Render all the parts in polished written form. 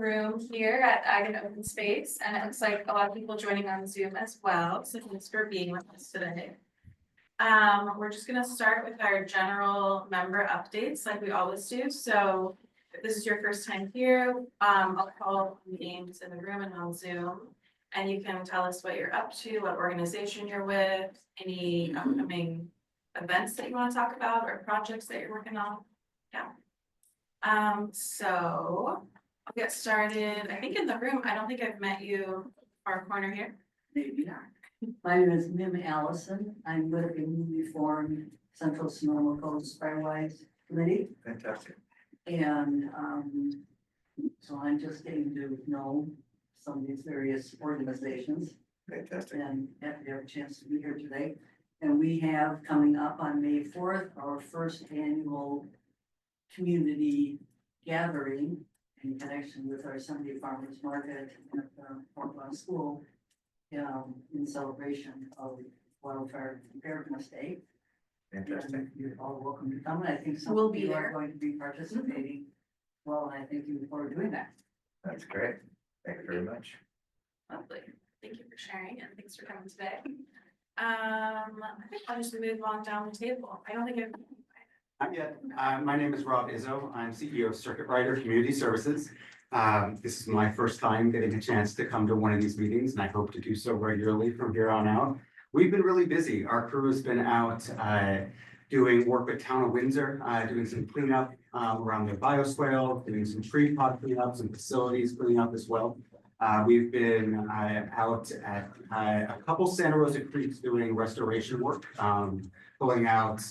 room here at Ag and Open Space, and it looks like a lot of people joining on Zoom as well. So thanks for being with us today. We're just gonna start with our general member updates like we always do. So if this is your first time here, I'll call names in the room and on Zoom. And you can tell us what you're up to, what organization you're with, any upcoming events that you want to talk about or projects that you're working on. Yeah. So I'll get started. I think in the room, I don't think I've met you far corner here. Maybe not. My name is Mim Allison. I'm with the newly formed Central Sonoma Coast Firewise Committee. Fantastic. And so I'm just getting to know some of these various organizations. Fantastic. And happy to have a chance to be here today. And we have coming up on May 4th, our first annual community gathering in connection with our Sunday Farmers Market at the Fort Lawn School in celebration of Wildfire Preparedness Day. Fantastic. And you're all welcome to come. And I think some We'll of be you there. are going to be participating. Well, and I thank you for doing that. That's great. Thank you very much. Lovely. Thank you for sharing and thanks for coming today. I think I'll just move on down the table. I don't think I've. Not yet. My name is Rob Izzo. I'm CEO of Circuit Rider Community Services. This is my first time getting a chance to come to one of these meetings, and I hope to do so regularly from here on out. We've been really busy. Our crew has been out doing work with Town of Windsor, doing some cleanup around their bioswale, doing some tree pot cleanup, some facilities cleanup as well. We've been out at a couple Santa Rosa Creeks doing restoration work, pulling out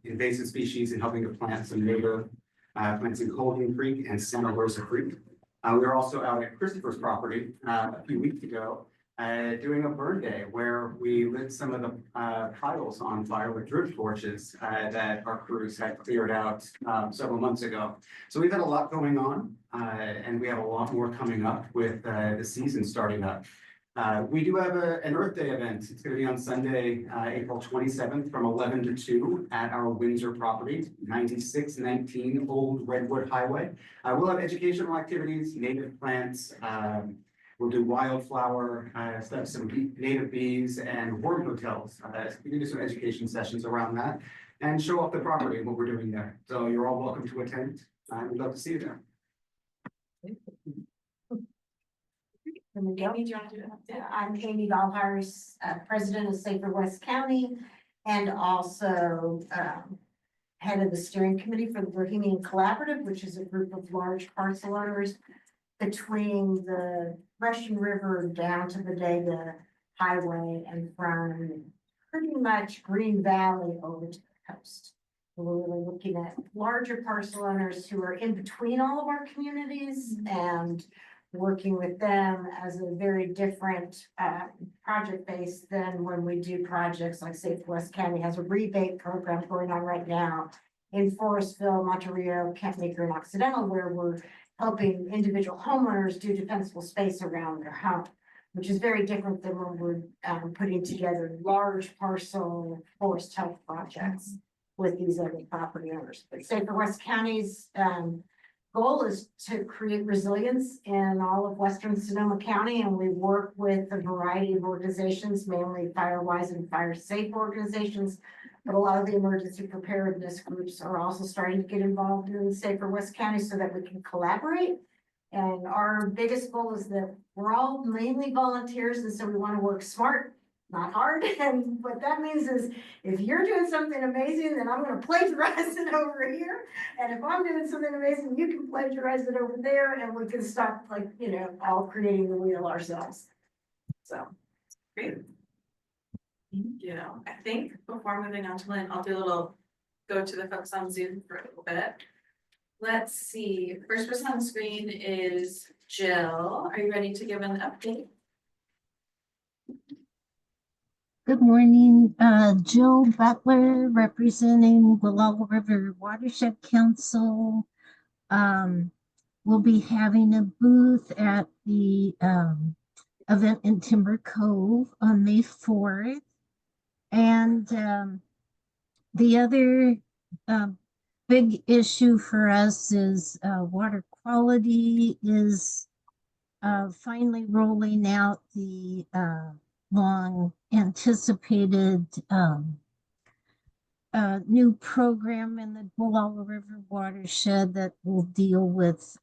invasive species and helping to plant some native plants in Colgan Creek and Santa Rosa Creek. We were also out at Christopher's property a few weeks ago doing a burn day where we lit some of the piles on fire with drip torches that our crews had cleared out several months ago. So we've had a lot going on and we have a lot more coming up with the season starting up. We do have an Earth Day event. It's going to be on Sunday, April 27th from 11 to 2 at our Windsor property, 9619 Old Redwood Highway. We'll have educational activities, native plants. We'll do wildflower stuff, some native bees and worm hotels. We can do some education sessions around that and show off the property and what we're doing there. So you're all welcome to attend. We'd love to see you there. Amy, do you want to do it? I'm Amy Beilharz, President of Safer West County, and also head of the steering committee for the Bohemian Collaborative, which is a group of large parcel owners between the Russian River down to the Bodega Highway and from pretty much Green Valley over to the coast. We're really looking at larger parcel owners who are in between all of our communities and working with them as a very different project base than when we do projects like Safe West County has a rebate program going on right now in Forestville, Monterey, Kent Maker, and Occidental, where we're helping individual homeowners do defensible space around their home, which is very different than when we're putting together large parcel forest health projects with these other property owners. But Safer West County's goal is to create resilience in all of Western Sonoma County, and we work with a variety of organizations, mainly Firewise and Fire Safe organizations, but a lot of the emergency preparedness groups are also starting to get involved in Safer West County so that we can collaborate. And our biggest goal is that we're all mainly volunteers, and so we want to work smart, not hard. And what that means is if you're doing something amazing, then I'm going to plagiarize it over here. And if I'm doing something amazing, you can plagiarize it over there, and we can stop, like, you know, all creating the wheel ourselves. So Great. You know, I think before moving on to Lynn, I'll do a little go to the folks on Zoom for a little bit. Let's see. First person on the screen is Jill. Are you ready to give an update? Good morning, Jill Butler, representing Willow River Watershed Council. We'll be having a booth at the event in Timber Cove on May 4th. And the other big issue for us is water Quality is finally rolling out the long anticipated new program in the Gualala River watershed that will deal with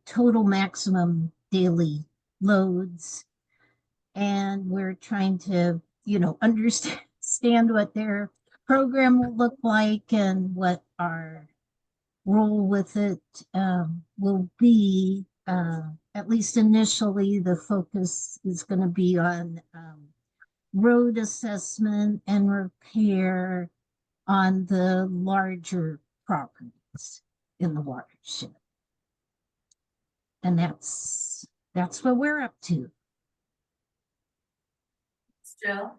total maximum daily loads. And we're trying to, understand what their program will look like and what our role with it will be. At least initially, the focus is going to be on road assessment and repair on the larger properties in the watershed. And that's what we're up to. Jill.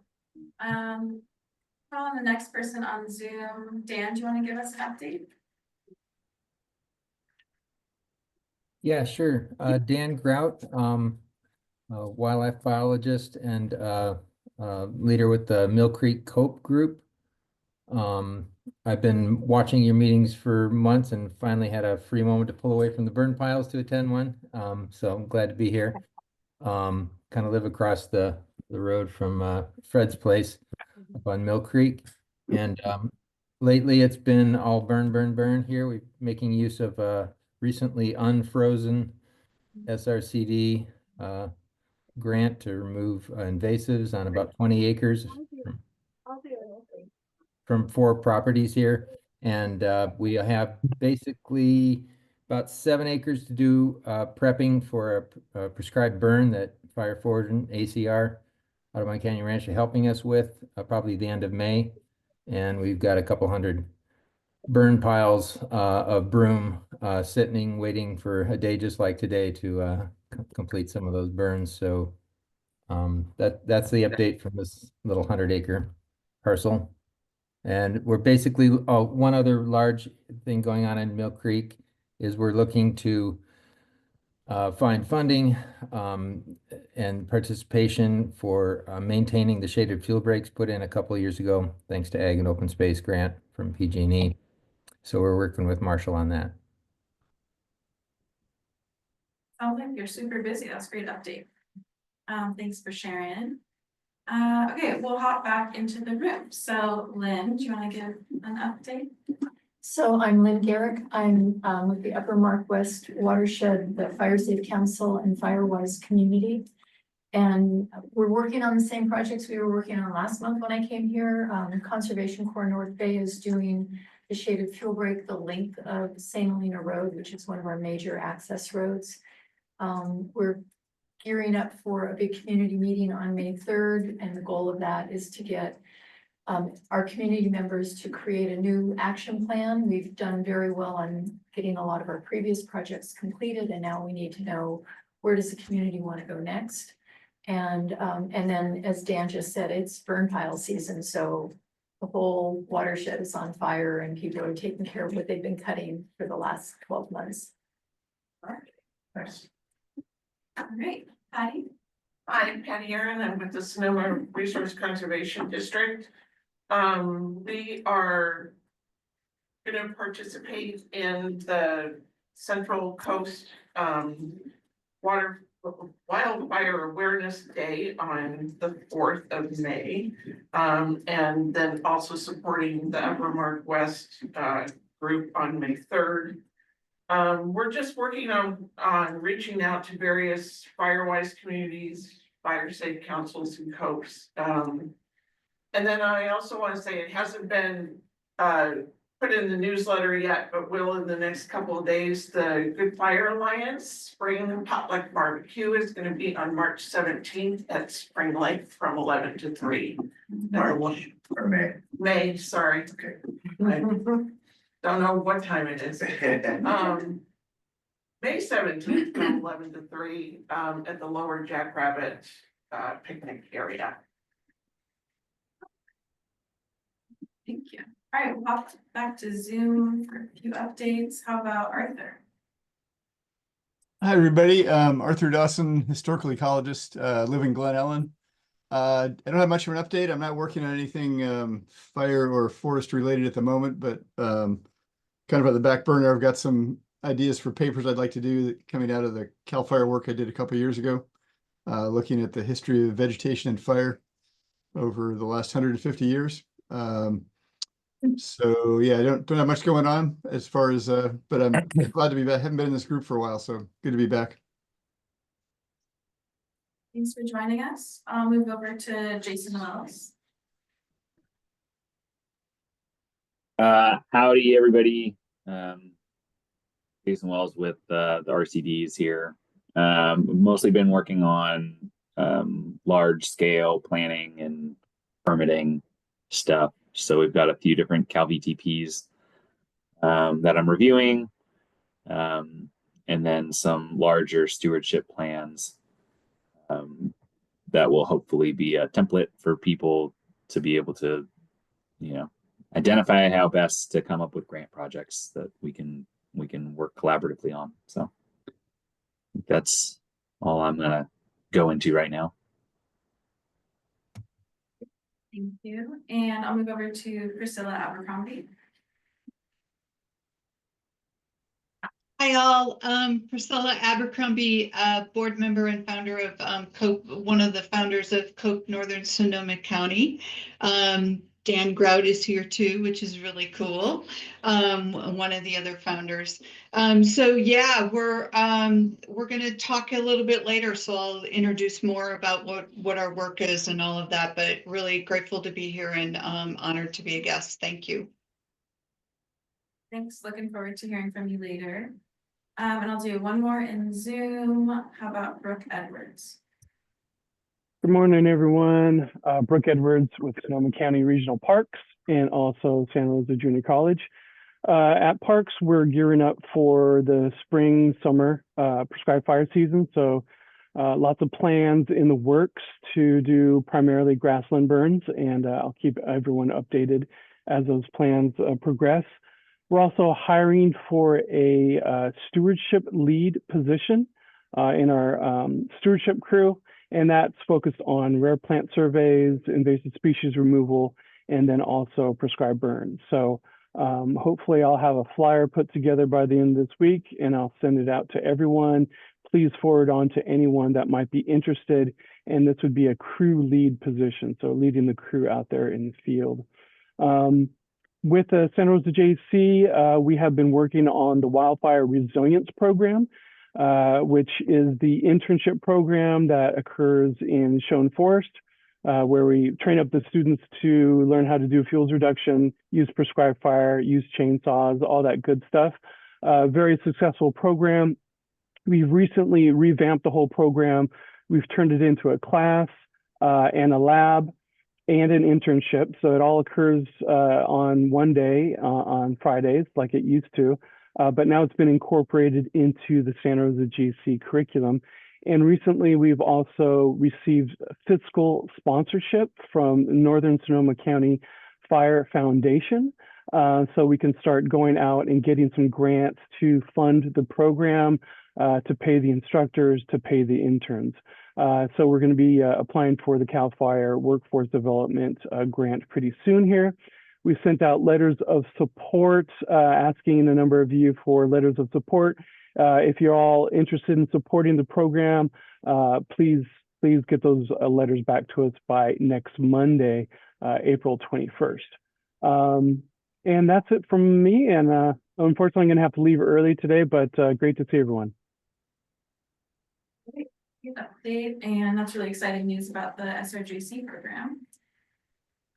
Calling the next person on Zoom. Dan, do you want to give us an update? Yeah, sure. Dan Grout, wildlife biologist and leader with the Mill Creek Cope Group. I've been watching your meetings for months and finally had a free moment to pull away from the burn piles to attend one. So I'm glad to be here. Kind of live across the road from Fred's place up on Mill Creek. And lately it's been all burn, burn, burn here. We're making use of recently unfrozen SRCD grant to remove invasives on about 20 acres from 4 properties here. And we have basically about 7 acres to do prepping for a prescribed burn that Fire Forward and ACR out of my Canyon Ranch are helping us with probably the end of May. And we've got a couple hundred burn piles of broom sitting, waiting for a day just like today to complete some of those burns. So that's the update from this little 100-acre parcel. And we're basically, one other large thing going on in Mill Creek is we're looking to find funding and participation for maintaining the shaded fuel breaks put in a couple of years ago, thanks to Ag and Open Space grant from PG&E. So we're working with Marshall on that. Sounds like you're super busy. That's a great update. Thanks for sharing. Okay, we'll hop back into the room. So Lynn, do you want to give an update? So I'm Lynn Garric. I'm with the Upper Northwest Watershed, the Fire Safe Council and Firewise community. And we're working on the same projects we were working on last month when I came here. Conservation Corps North Bay is doing the shaded fuel break, the length of St. Helena Road, which is one of our major access roads. We're gearing up for a big community meeting on May 3rd, and the goal of that is to get our community members to create a new action plan. We've done very well on getting a lot of our previous projects completed, and now we need to know where does the community want to go next. And then, as Dan just said, it's burn pile season, so the whole watershed is on fire and people are taking care of what they've been cutting for the last 12 months. Nice. All right, Patty. I'm Patty Aaron. I'm with the Sonoma Resource Conservation District. We are going to participate in the Central Coast Wildfire Awareness Day on the 4th of May. And then also supporting the Upper Northwest group on May 3rd. We're just working on reaching out to various Firewise communities, fire safe councils and COPs. And then I also want to say it hasn't been put in the newsletter yet, but will in the next couple of days. The Good Fire Alliance Spring Potluck Barbecue is going to be on March 17th at Spring Lake from 11 to 3. March or May? May, sorry. Okay. I don't know what time it is. May 17th from 11 to 3 at the Lower Jackrabbit picnic area. Thank you. All right, we'll hop back to Zoom for a few updates. How about Arthur? Hi, everybody. Arthur Dawson, historical ecologist, live in Glen Ellen. I don't have much of an update. I'm not working on anything fire or forest related at the moment, but kind of at the back burner, I've got some ideas for papers I'd like to do coming out of the CAL FIRE work I did a couple years ago, looking at the history of vegetation and fire over the last 150 years. So yeah, I don't have much going on as far as, but I'm glad to be back. Haven't been in this group for a while, so good to be back. Thanks for joining us. I'll move over to Jason Wells. Howdy, everybody. Jason Wells with the RCDs here. Mostly been working on large scale planning and permitting stuff. So we've got a few different Cal VTPs that I'm reviewing, and then some larger stewardship plans that will hopefully be a template for people to be able to, identify how best to come up with grant projects that we can work collaboratively on. So that's all I'm gonna go into right now. Thank you. And I'll move over to Priscilla Abercrombie. Hi all, Priscilla Abercrombie, board member and founder of COPE, one of the founders of COPE Northern Sonoma County. Dan Grout is here too, which is really cool. One of the other founders. So yeah, we're going to talk a little bit later, so I'll introduce more about what our work is and all of that, but really grateful to be here and honored to be a guest. Thank you. Thanks, looking forward to hearing from you later. And I'll do one more in Zoom. How about Brooke Edwards? Good morning, everyone. Brooke Edwards with Sonoma County Regional Parks and also Santa Rosa Junior College. At Parks, we're gearing up for the spring, summer prescribed fire season. So lots of plans in the works to do primarily grassland burns, and I'll keep everyone updated as those plans progress. We're also hiring for a stewardship lead position in our stewardship crew. And that's focused on rare plant surveys, invasive species removal, and then also prescribed burns. So hopefully I'll have a flyer put together by the end of this week and I'll send it out to everyone. Please forward on to anyone that might be interested. And this would be a crew lead position, so leading the crew out there in the field. With the Santa Rosa JC, we have been working on the Wildfire Resilience Program, which is the internship program that occurs in Schoen Forest, where we train up the students to learn how to do fuels reduction, use prescribed fire, use chainsaws, all that good stuff. Very successful program. We've recently revamped the whole program. We've turned it into a class and a lab and an internship. So it all occurs on one day on Fridays like it used to. But now it's been incorporated into the Santa Rosa GC curriculum. And recently we've also received fiscal sponsorship from Northern Sonoma County Fire Foundation. So we can start going out and getting some grants to fund the program, to pay the instructors, to pay the interns. So we're going to be applying for the CAL FIRE Workforce Development grant pretty soon here. We sent out letters of support, asking a number of you for letters of support. If you're all interested in supporting the program, please get those letters back to us by next Monday, April 21st. And that's it from me. And unfortunately, I'm going to have to leave early today, but great to see everyone. Great. Good update, and that's really exciting news about the SRJC program.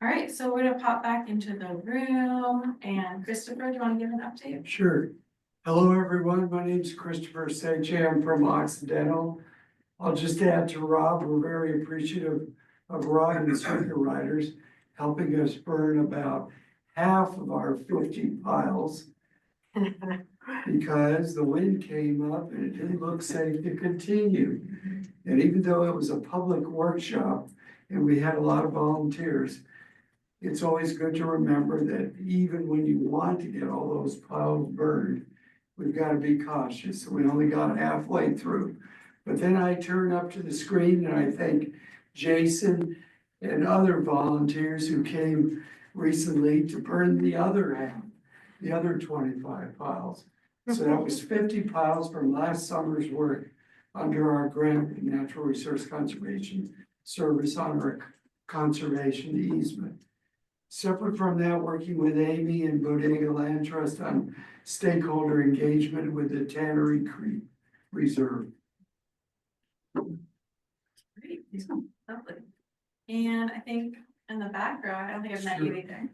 All right, so we're gonna pop back into the room, and Christopher, do you want to give an update? Sure. Hello, everyone. My name is Christopher Seche. I'm from Occidental. I'll just add to Rob, we're very appreciative of Rob and the circuit riders helping us burn about half of our 50 piles because the wind came up and it didn't look safe to continue. And even though it was a public workshop and we had a lot of volunteers, it's always good to remember that even when you want to get all those piles burned, we've got to be cautious. We only got halfway through. But then I turn up to the screen and I thank Jason and other volunteers who came recently to burn the other half, the other 25 piles. So that was 50 piles from last summer's work under our grant in Natural Resource Conservation Service on our conservation easement. Separate from that, working with Amy and Bodega Land Trust on stakeholder engagement with the Tannery Creek Reserve. Great, lovely. And I think in the background, I don't think I've met you either.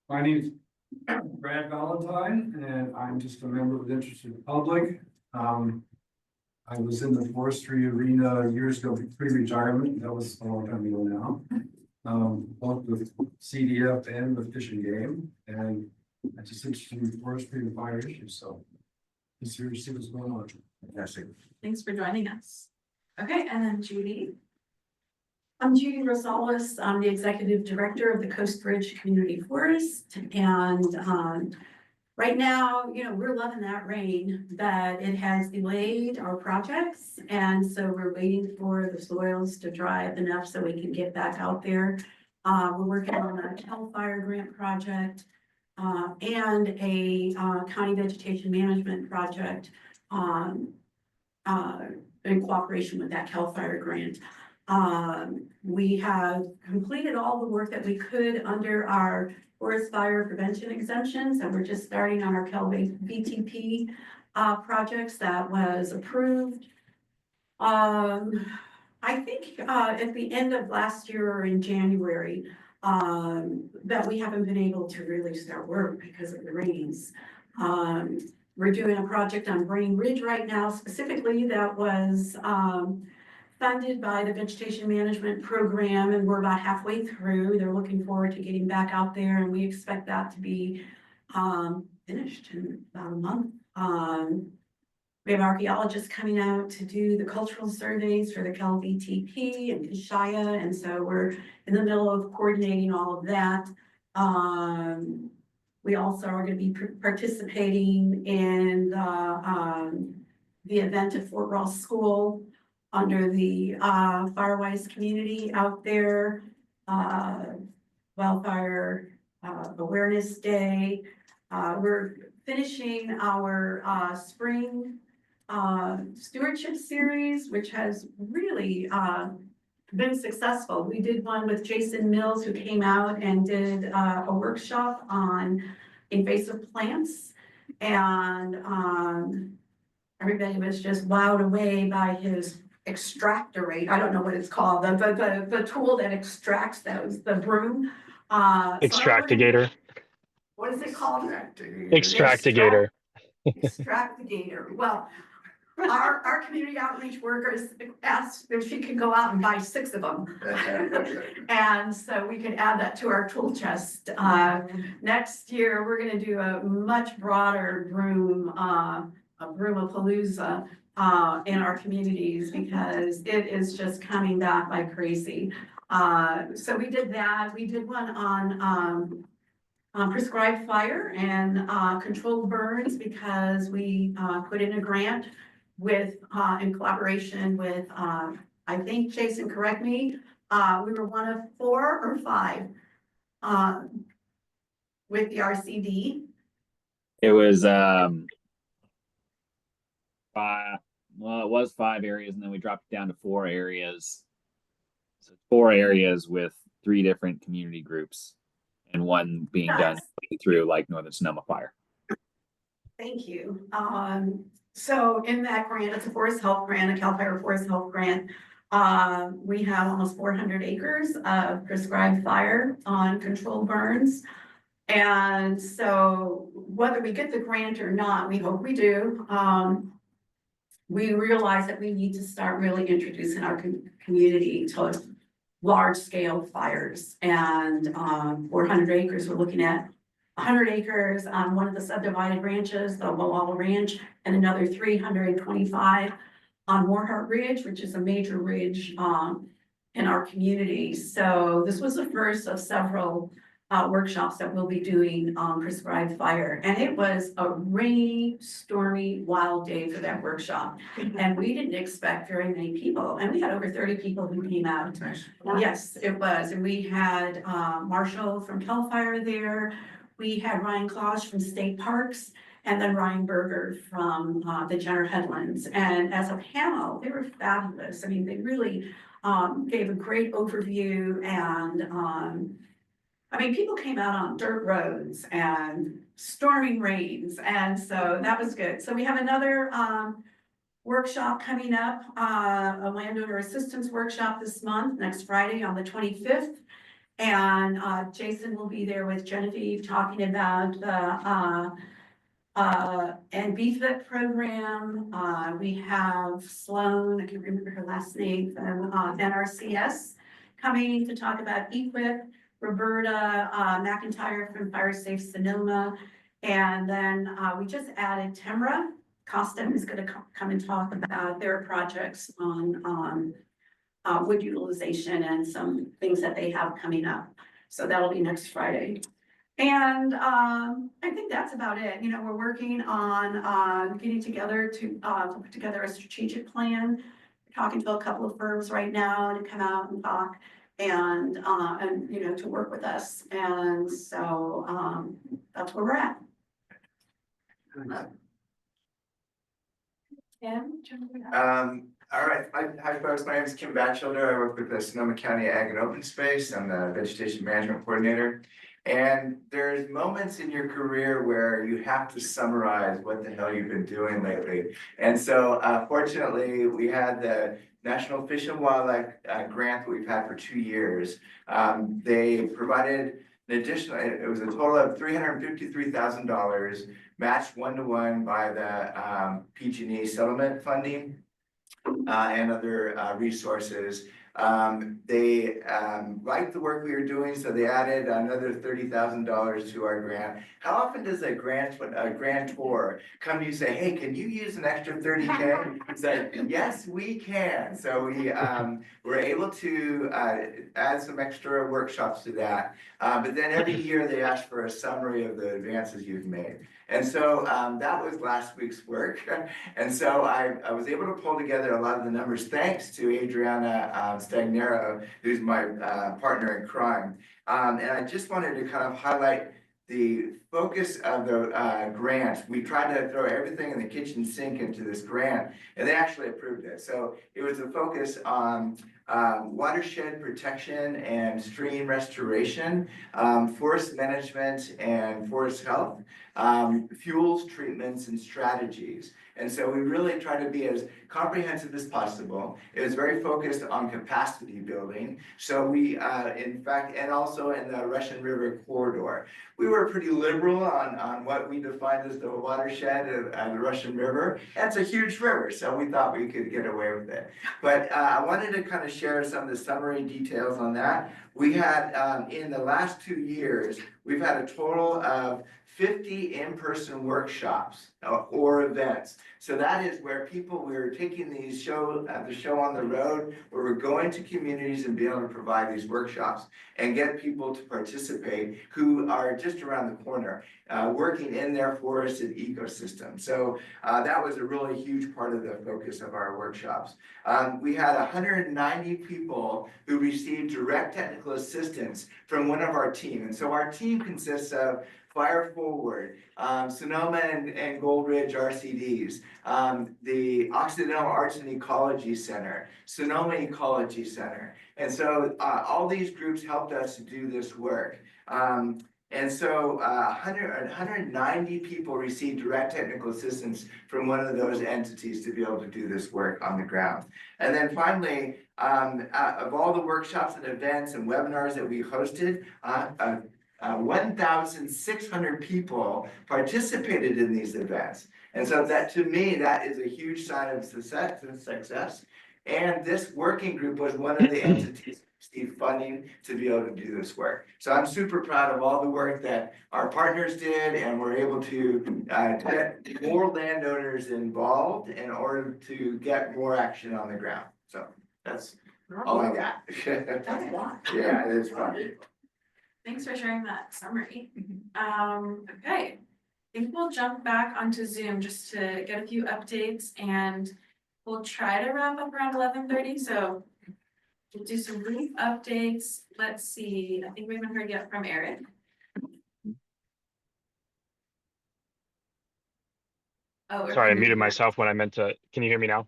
My name is Brad Valentine, and I'm just a member of the interested public. I was in the forestry arena years ago, pre-retirement. That was a long time ago now. Both with CDF and with Fish and Game, and I just interested in forestry and fire issues. So just here to see what's going on. Fantastic. Thanks for joining us. Okay, and then Judy. I'm Judy Rosales. I'm the Executive Director of the Coast Ridge Community Forest. And right now, we're loving that rain, but it has delayed our projects. And so we're waiting for the soils to dry up enough so we can get back out there. We're working on a CAL FIRE grant project and a county vegetation management project in cooperation with that CAL FIRE grant. We have completed all the work that we could under our forest fire prevention exemptions, and we're just starting on our CAL VTP projects that was approved. I think at the end of last year or in January, that we haven't been able to really start work because of the rains. We're doing a project on Brain Ridge right now, specifically that was funded by the vegetation management program, and we're about halfway through. They're looking forward to getting back out there, and we expect that to be finished in about a month. We have archaeologists coming out to do the cultural surveys for the CAL VTP and Kashaya, and so we're in the middle of coordinating all of that. We also are going to be participating in the event at Fort Ross School under the Firewise community out there, Wildfire Awareness Day. We're finishing our spring stewardship series, which has really been successful. We did one with Jason Mills, who came out and did a workshop on invasive plants, and everybody was just wowed away by his extractorate. I don't know what it's called, the tool that extracts those, the broom. Extractigator. What is it called? Extractigator. Extractigator. Well, our community outreach workers asked if she could go out and buy 6 of them. And so we could add that to our tool chest. Next year, we're gonna do a much broader broom, a broomapalooza in our communities, because it is just coming back like crazy. So we did that. We did one on prescribed fire and controlled burns, because we put in a grant with in collaboration with I think, Jason, correct me, we were one of 4 or 5 with the RCD. It was 5. Well, it was 5 areas, and then we dropped it down to 4 areas. So 4 areas with 3 different community groups, and one being done through like Northern Sonoma Fire. Thank you. So in that grant, it's a forest health grant, a CAL FIRE forest health grant. We have almost 400 acres of prescribed fire on controlled burns. And so whether we get the grant or not, we hope we do. We realize that we need to start really introducing our community to large scale fires, and 400 acres, we're looking at 100 acres on one of the subdivided ranches, the Bohemian Ranch, and another 325 on Moorheart Ridge, which is a major ridge in our community. So this was the first of several workshops that we'll be doing on prescribed fire. And it was a rainy, stormy, wild day for that workshop. And we didn't expect very many people. And we had over 30 people who came out. Nice. Yes, it was. And we had Marshall from CAL FIRE there. We had Ryan Claus from State Parks. and then Ryan Berger from the Jenner Headlands. And as a panel, they were fabulous. I mean, they really gave a great overview and I mean, people came out on dirt roads and storming rains, and so that was good. So we have another workshop coming up, a landowner assistance workshop this month, next Friday on the 25th. And Jason will be there with Genevieve talking about the and BFIT program. We have Sloan, I can't remember her last name, from NRCS coming to talk about EQIP. Roberta McIntyre from Fire Safe Sonoma. And then we just added Temra Costa, who's going to come and talk about their projects on wood utilization and some things that they have coming up. So that'll be next Friday. And I think that's about it. You know, we're working on getting together to put together a strategic plan. We're talking to a couple of firms right now to come out and talk and you know, to work with us. And so that's where we're at. All right, hi folks, my name is Kim Batchelder. I work with the Sonoma County Ag and Open Space. I'm the Vegetation Management Coordinator. And there's moments in your career where you have to summarize what the hell you've been doing lately. And so fortunately, we had the National Fish and Wildlife grant that we've had for 2 years. They provided an additional, it was a total of $353,000, matched 1-to-1 by the PG&E settlement funding and other resources. They liked the work we were doing, so they added another $30,000 to our grant. How often does a grantor come to you and say, hey, can you use an extra 30K? And say, yes, we can. So we were able to add some extra workshops to that. But then every year they ask for a summary of the advances you've made. And so that was last week's work. And so I was able to pull together a lot of the numbers thanks to Adriana Stagnero, who's my partner in crime. And I just wanted to kind of highlight the focus of the grant. We tried to throw everything in the kitchen sink into this grant, and they actually approved it. So it was a focus on watershed protection and stream restoration, forest management and forest health, fuels, treatments, and strategies. And so we really try to be as comprehensive as possible. It was very focused on capacity building. So we, in fact, and also in the Russian River corridor, we were pretty liberal on what we defined as the watershed of the Russian River. That's a huge river, so we thought we could get away with it. But I wanted to kind of share some of the summary details on that. We had, in the last 2 years, we've had a total of 50 in-person workshops or events. So that is where we're taking these the show on the road, where we're going to communities and being able to provide these workshops and get people to participate who are just around the corner, working in their forested ecosystem. So that was a really huge part of the focus of our workshops. We had 190 people who received direct technical assistance from one of our team. And so our team consists of Fire Forward, Sonoma and Gold Ridge RCDs, the Occidental Arts and Ecology Center, Sonoma Ecology Center. And so all these groups helped us to do this work. And so 190 people received direct technical assistance from one of those entities to be able to do this work on the ground. And then finally, of all the workshops and events and webinars that we hosted, 1,600 people participated in these events. And so that, to me, that is a huge sign of success. And this working group was one of the entities received funding to be able to do this work. So I'm super proud of all the work that our partners did, and we're able to get more landowners involved in order to get more action on the ground. So that's all I got. That's a lot. Yeah, it is fun. Thanks for sharing that summary. Okay, I think we'll jump back onto Zoom just to get a few updates, and we'll try to wrap up around 11:30. So we'll do some brief updates. Let's see. I think we haven't heard yet from Eric. Oh, we're Sorry, I hearing muted you. myself when I meant to. Can you hear me now?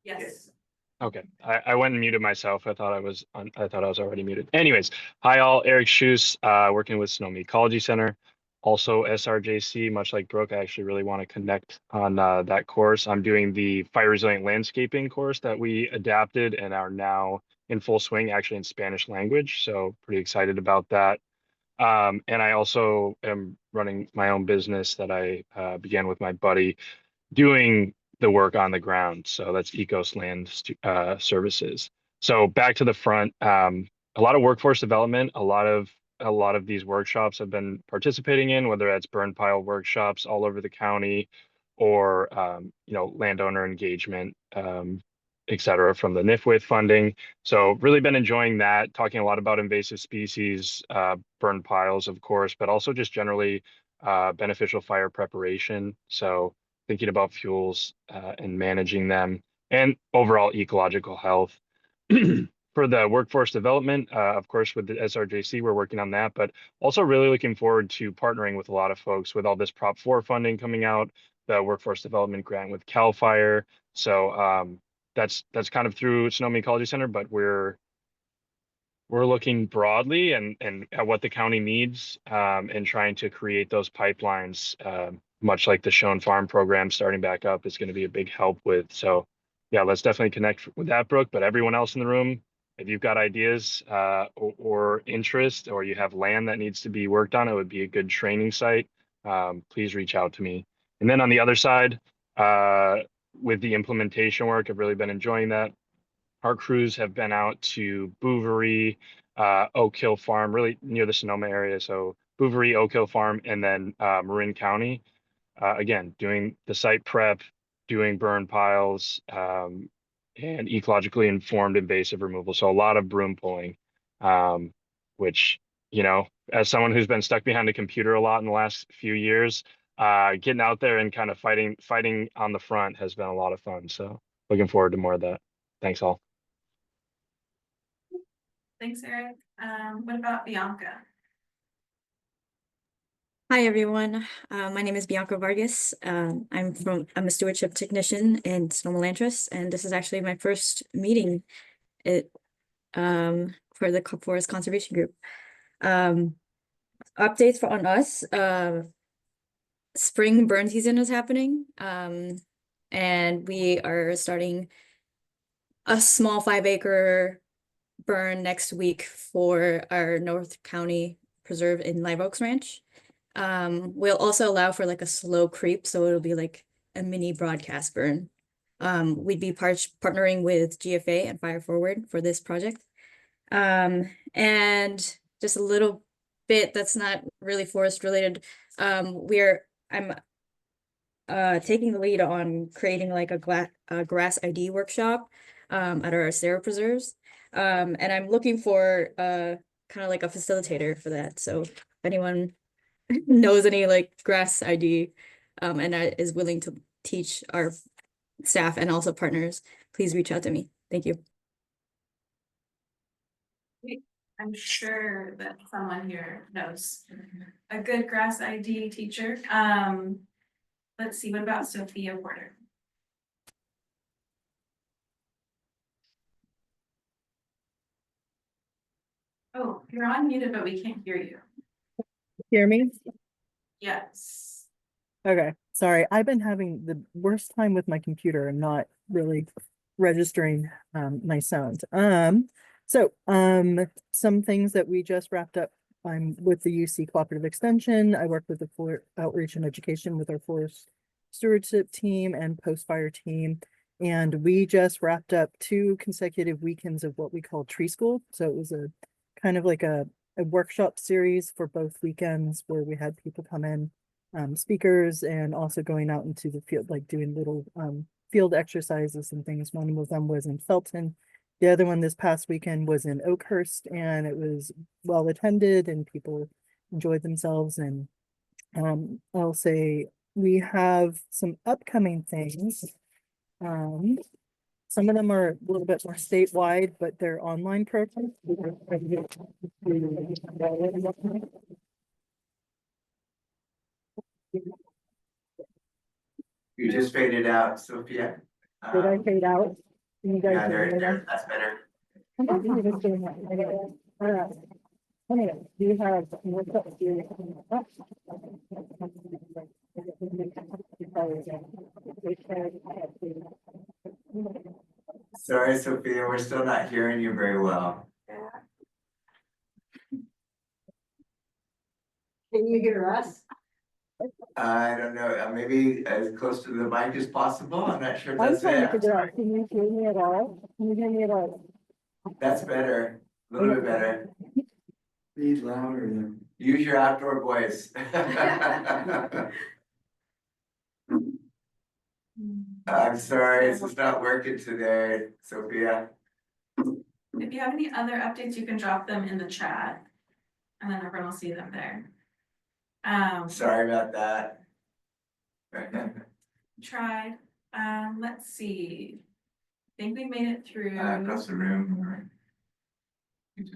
Yes. Okay, I went and muted myself. I thought I was already muted. Anyways, hi all, Eric Schuss, working with Sonoma Ecology Center, also SRJC, much like Brooke. I actually really want to connect on that course. I'm doing the fire resilient landscaping course that we adapted and are now in full swing, actually in Spanish language. So pretty excited about that. And I also am running my own business that I began with my buddy, doing the work on the ground. So that's Ecos Land Services. So back to the front, a lot of workforce development, a lot of these workshops have been participating in, whether that's burn pile workshops all over the county or landowner engagement, et cetera, from the NIFWIT funding. So really been enjoying that, talking a lot about invasive species, burn piles, of course, but also just generally beneficial fire preparation. So thinking about fuels and managing them, and overall ecological health. For the workforce development, of course, with the SRJC, we're working on that, but also really looking forward to partnering with a lot of folks with all this Prop 4 funding coming out, the workforce development grant with CAL FIRE. So that's kind of through Sonoma Ecology Center, but we're looking broadly and at what the county needs, and trying to create those pipelines, much like the Shown Farm program starting back up is going to be a big help with. So yeah, let's definitely connect with that, Brooke. But everyone else in the room, if you've got ideas or interest, or you have land that needs to be worked on, it would be a good training site. Please reach out to me. And then on the other side, with the implementation work, I've really been enjoying that. Our crews have been out to Bouverie, Oak Hill Farm, really near the Sonoma area. So Bouverie, Oak Hill Farm, and then Marin County. Again, doing the site prep, doing burn piles, and ecologically informed invasive removal. So a lot of broom pulling, which, as someone who's been stuck behind a computer a lot in the last few years, getting out there and kind of fighting on the front has been a lot of fun. So looking forward to more of that. Thanks all. Thanks, Eric. What about Bianca? Hi, everyone. My name is Bianca Vargas. I'm a stewardship technician in Sonoma Land Trust, and this is actually my first meeting for the Forest Conservation Group. Updates on us. Spring burn season is happening, and we are starting a small 5-acre burn next week for our North County Preserve in Live Oaks Ranch. We'll also allow for like a slow creep, so it'll be like a mini broadcast burn. We'd be partnering with GFA and Fire Forward for this project. And just a little bit that's not really forest related. I'm taking the lead on creating like a grass ID workshop at our Sarah Preserves. And I'm looking for kind of like a facilitator for that. So if anyone knows any like grass ID and is willing to teach our staff and also partners, please reach out to me. Thank you. I'm sure that someone here knows a good grass ID teacher. Let's see, what about Sophia Porter? Oh, you're unmuted, but we can't hear you. Hear me? Yes. Okay, sorry. I've been having the worst time with my computer and not really registering my sound. Some things that we just wrapped up. I'm with the UC Cooperative Extension. I work with the outreach and education with our forest stewardship team and post-fire team. And we just wrapped up 2 consecutive weekends of what we call tree school. So it was a kind of like a workshop series for both weekends where we had people come in, speakers, and also going out into the field, like doing little field exercises and things. One of them was in Felton. The other one this past weekend was in Oakhurst, and it was well attended and people enjoyed themselves. And I'll say we have some upcoming things. Some of them are a little bit more statewide, but they're online programs. You just faded out, Sophia. Did I fade out? You guys Yeah, hear me now? that's better. I'm not doing this doing that. Anyway, all right. Anyway, do you have? What's up? Do you- Sorry, Sophia, we're still not hearing you very well. Can you hear us? I don't know, maybe as close to the mic as possible. I'm not sure if I'm that's trying to it. figure out, can you hear me at all? Can you hear me at all? That's better, a little bit better. Be louder than. Use your outdoor voice. I'm sorry, it's just not working today, Sophia. If you have any other updates, you can drop them in the chat. And then everyone will see them there. Sorry about that. Tried. Let's see. I think we made it through. Across the room.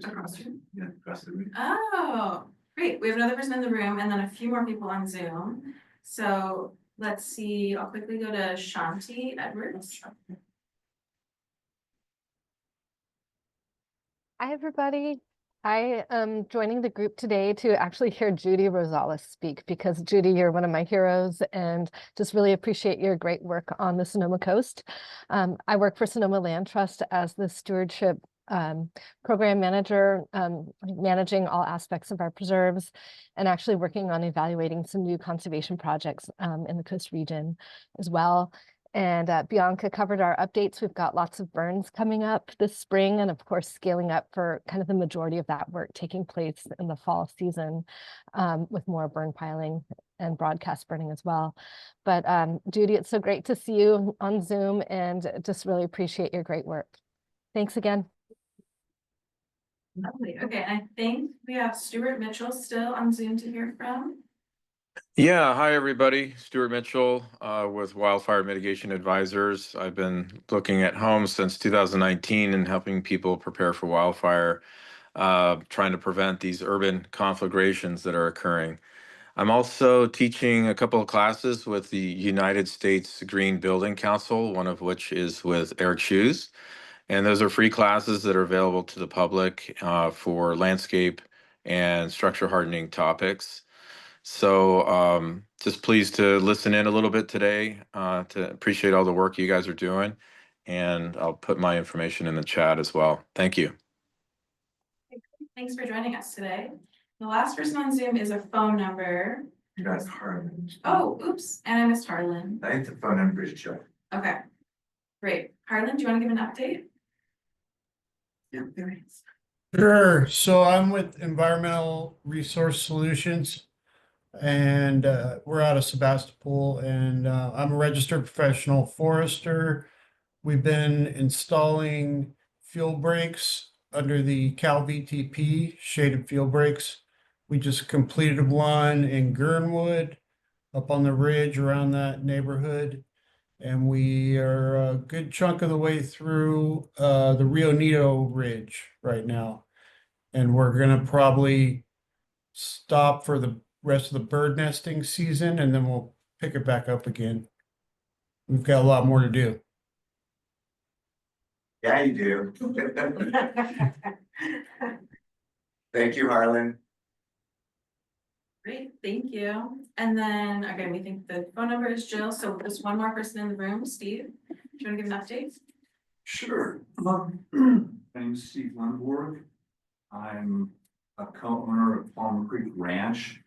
Across the room? Yeah, across the room. Oh, great. We have another person in the room and then a few more people on Zoom. So let's see. I'll quickly go to Shanti Edwards. Hi, everybody. I am joining the group today to actually hear Judy Rosales speak because Judy, you're one of my heroes and just really appreciate your great work on the Sonoma coast. I work for Sonoma Land Trust as the stewardship program manager, managing all aspects of our preserves and actually working on evaluating some new conservation projects in the coast region as well. And Bianca covered our updates. We've got lots of burns coming up this spring and of course scaling up for kind of the majority of that work taking place in the fall season with more burn piling and broadcast burning as well. But Judy, it's so great to see you on Zoom and just really appreciate your great work. Thanks again. Lovely. Okay, I think we have Stuart Mitchell still on Zoom to hear from. Yeah, hi everybody. Stuart Mitchell with Wildfire Mitigation Advisors. I've been looking at homes since 2019 and helping people prepare for wildfire, trying to prevent these urban conflagrations that are occurring. I'm also teaching a couple of classes with the United States Green Building Council, one of which is with Eric Shoes. And those are free classes that are available to the public for landscape and structure hardening topics. So just pleased to listen in a little bit today to appreciate all the work you guys are doing. And I'll put my information in the chat as well. Thank you. Thanks for joining us today. The last person on Zoom is a phone number. That's Harlan. Oh, oops, and I missed Harlan. I think the phone number is Joe. Okay, great. Harlan, do you want to give an update? Yeah, there it is. Sure. So I'm with Environmental Resource Solutions and we're out of Sebastopol and I'm a registered professional forester. We've been installing fuel breaks under the Cal VTP shaded fuel breaks. We just completed one in Gernwood up on the ridge around that neighborhood. And we are a good chunk of the way through the Rio Nito Ridge right now. And we're gonna probably stop for the rest of the bird nesting season and then we'll pick it back up again. We've got a lot more to do. Yeah, you do. Thank you, Harlan. Great, thank you. And then, again, we think the phone number is Jill, so there's one more person in the room, Steve. Do you want to give an update? Sure. My name's Steve Lundborg. I'm a co-owner of Palm Creek Ranch,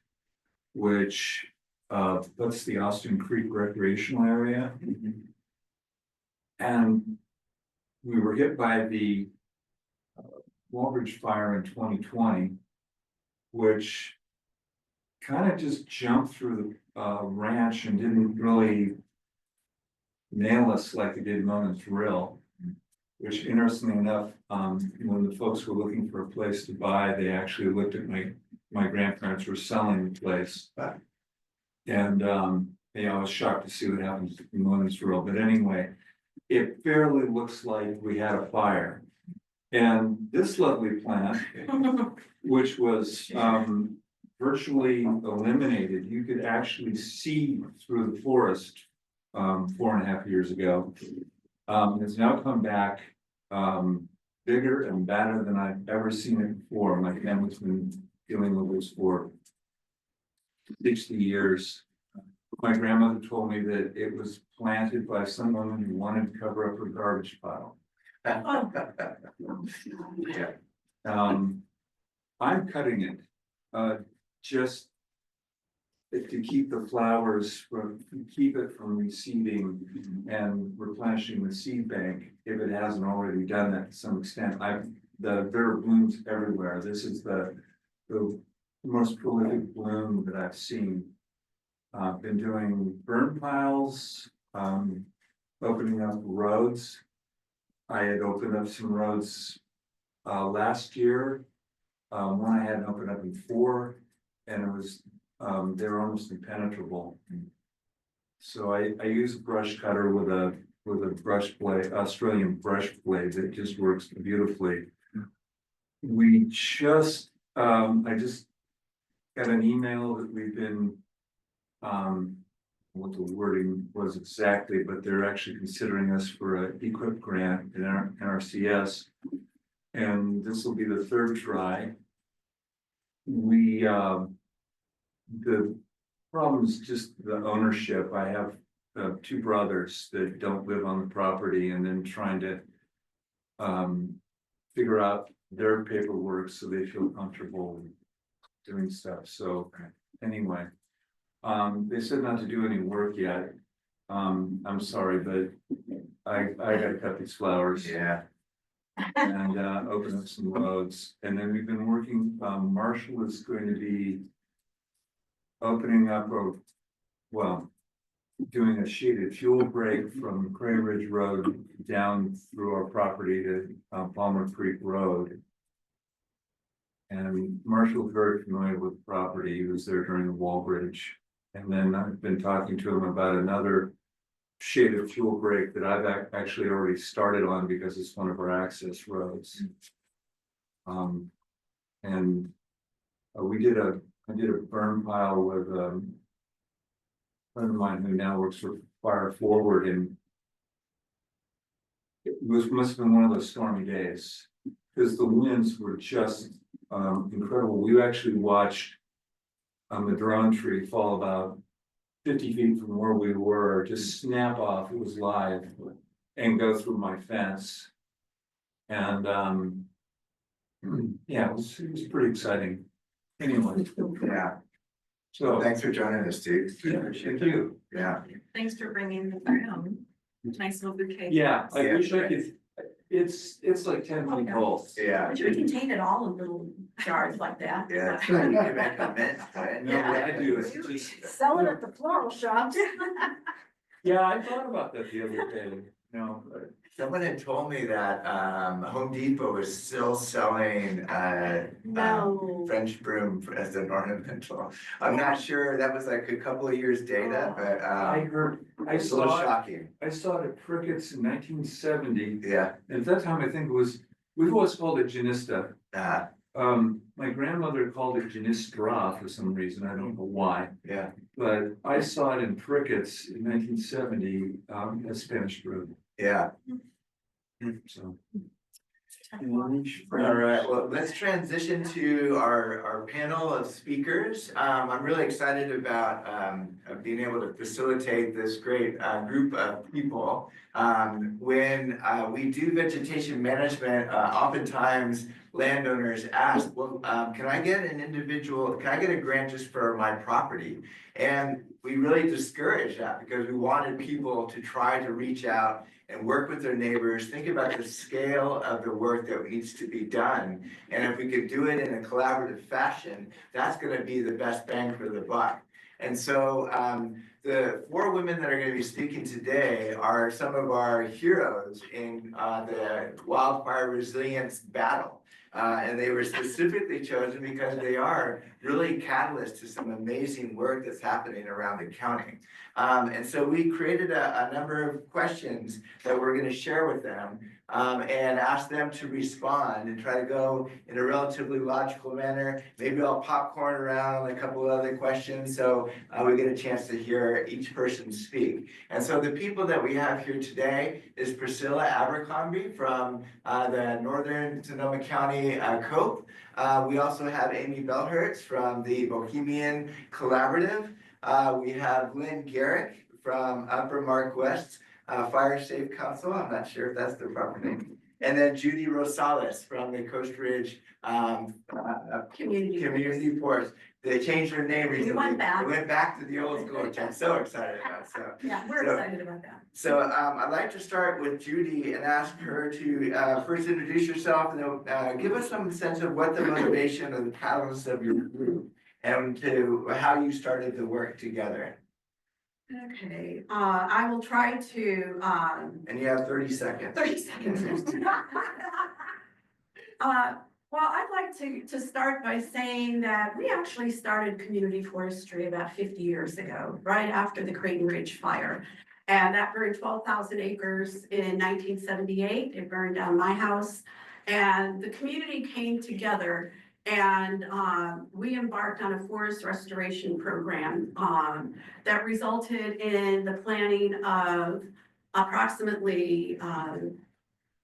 which that's the Austin Creek recreational area. And we were hit by the Walbridge fire in 2020, which kind of just jumped through the ranch and didn't really nail us like it did Mona's Rill. Which interestingly enough, when the folks were looking for a place to buy, they actually looked at my grandparents were selling the place. And I was shocked to see what happened to Mona's Rill. But anyway, it fairly looks like we had a fire. And this lovely plant, which was virtually eliminated, you could actually see through the forest 4.5 years ago. It's now come back, bigger and better than I've ever seen it before. My family's been dealing with this for 60 years. My grandmother told me that it was planted by some woman who wanted to cover up her garbage pile. Yeah. I'm cutting it, just to keep the flowers keep it from receding and replenishing the seed bank, if it hasn't already done that to some extent. There are blooms everywhere. This is the most prolific bloom that I've seen. I've been doing burn piles, opening up roads. I had opened up some roads last year. One I hadn't opened up before, and it was they're almost impenetrable. So I use a brush cutter with a brush blade, Australian brush blade that just works beautifully. We just I just got an email that we've been what the wording was exactly, but they're actually considering us for an EQIP grant in our NRCS, and this will be the third try. The problem is just the ownership. I have two brothers that don't live on the property, and then trying to figure out their paperwork so they feel comfortable doing stuff. So anyway, they said not to do any work yet. I'm sorry, but I gotta cut these flowers. Yeah. And open up some roads. And then we've been working, Marshall is going to be opening up doing a shaded fuel break from Cray Ridge Road down through our property to Palmer Creek Road. And Marshall's very familiar with the property. He was there during the wall bridge. And then I've been talking to him about another shaded fuel break that I've actually already started on because it's one of our access roads. And I did a burn pile with a friend of mine who now works for Fire Forward, and it must have been one of those stormy days because the winds were just incredible. We actually watched a madrone tree fall about 50 feet from where we were, just snap off, it was live, and go through my fence. And yeah, it was pretty exciting. Anyway, Yeah. so Thanks for joining us, Steve. yeah, thank you. Yeah. Thanks for bringing the nice little bouquet. Yeah, I wish I could, it's like 10 feet tall. Yeah. But we can take it all in little jars like that. Yeah, that's right. You can make a mint, right? No, what I do is just, Sell it at the floral shop. yeah, I thought about that the other day. No, someone had told me that Home Depot is still selling No. French broom as an ornamental. I'm not sure, that was like a couple of years data, but I heard, I it's a little saw it, shocking. I saw it at Crickett's in 1970. Yeah. And at that time, I think it was, we've always called it Genista. My grandmother called it Genistra for some reason, I don't know why. Yeah. But I saw it in Crickett's in 1970, as Spanish broom. Yeah. So. All right, well, let's transition to our panel of speakers. I'm really excited about being able to facilitate this great group of people. When we do vegetation management, oftentimes landowners ask, well, can I get a grant just for my property? And we really discourage that because we wanted people to try to reach out and work with their neighbors, think about the scale of the work that needs to be done. And if we could do it in a collaborative fashion, that's gonna be the best bang for the buck. And so the 4 women that are gonna be speaking today are some of our heroes in the wildfire resilience battle. And they were specifically chosen because they are really catalysts to some amazing work that's happening around the county. And so we created a number of questions that we're going to share with them and ask them to respond and try to go in a relatively logical manner. Maybe I'll popcorn around on a couple of other questions so we get a chance to hear hear each person speak. And so the people that we have here today is Priscilla Abercrombie from the Northern Sonoma County COPE. We also have Amy Beilharz from the Bohemian Collaborative. We have Lynn Garric from Upper Mark West Fire Safe Council. I'm not sure if that's the proper name. And then Judy Rosales from the Coast Ridge Community Force. They changed their name recently. They went back to the old school, which I'm so excited about. So Yeah, we're excited about that. So I'd like to start with Judy and ask her to first introduce yourself and then give us some sense of what the motivation and the catalyst of your group and to how you started the work together. Okay, I will try to, And you have 30 seconds. 30 seconds. Well, I'd like to start by saying that we actually started community forestry about 50 years ago, right after the Creighton Ridge fire. And that burned 12,000 acres in 1978. It burned down my house. And the community came together and we embarked on a forest restoration program that resulted in the planting of approximately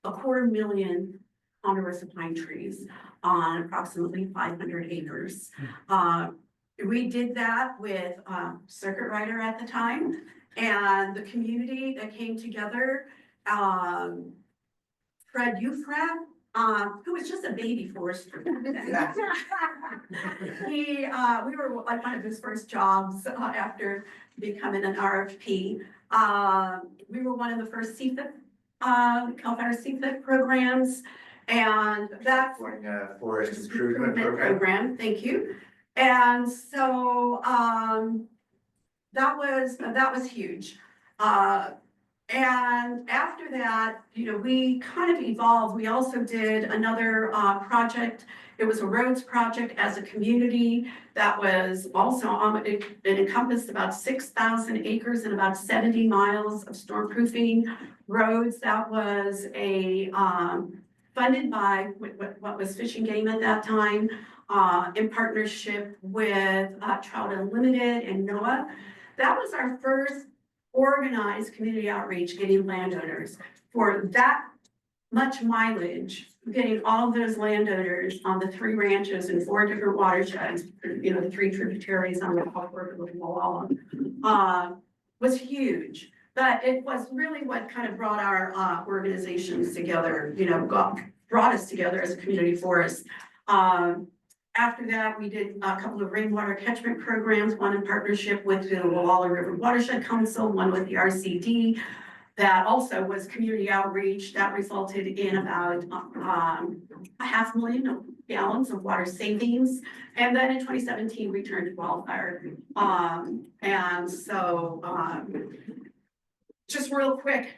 250,000 ponderosa pine trees on approximately 500 acres. We did that with Circuit Rider at the time and the community that came together. Fred Ufrat, who was just a baby forester. We were like one of his first jobs after becoming an RFP. We were one of the first CFIP, Cal Fire CFIP programs. And that's Forest Improvement Program. Thank you. And so that was huge. And after that, you know, we kind of evolved. We also did another project. It was a roads project as a community that was also it encompassed about 6,000 acres and about 70 miles of stormproofing roads. That was a funded by what was Fish and Game at that time, in partnership with Trout Unlimited and NOAA. That was our first organized community outreach, getting landowners for that much mileage, getting all of those landowners on the 3 ranches and 4 different watersheds, you know, the 3 tributaries on the Upper Wall, was huge. But it was really what kind of brought our organizations together, you know, brought us together as a community forest. After that, we did a couple of rainwater catchment programs, one in partnership with the Walla River Watershed Council, one with the RCD. That also was community outreach that resulted in about 500,000 gallons of water savings. And then in 2017, we turned to wildfire. And so just real quick,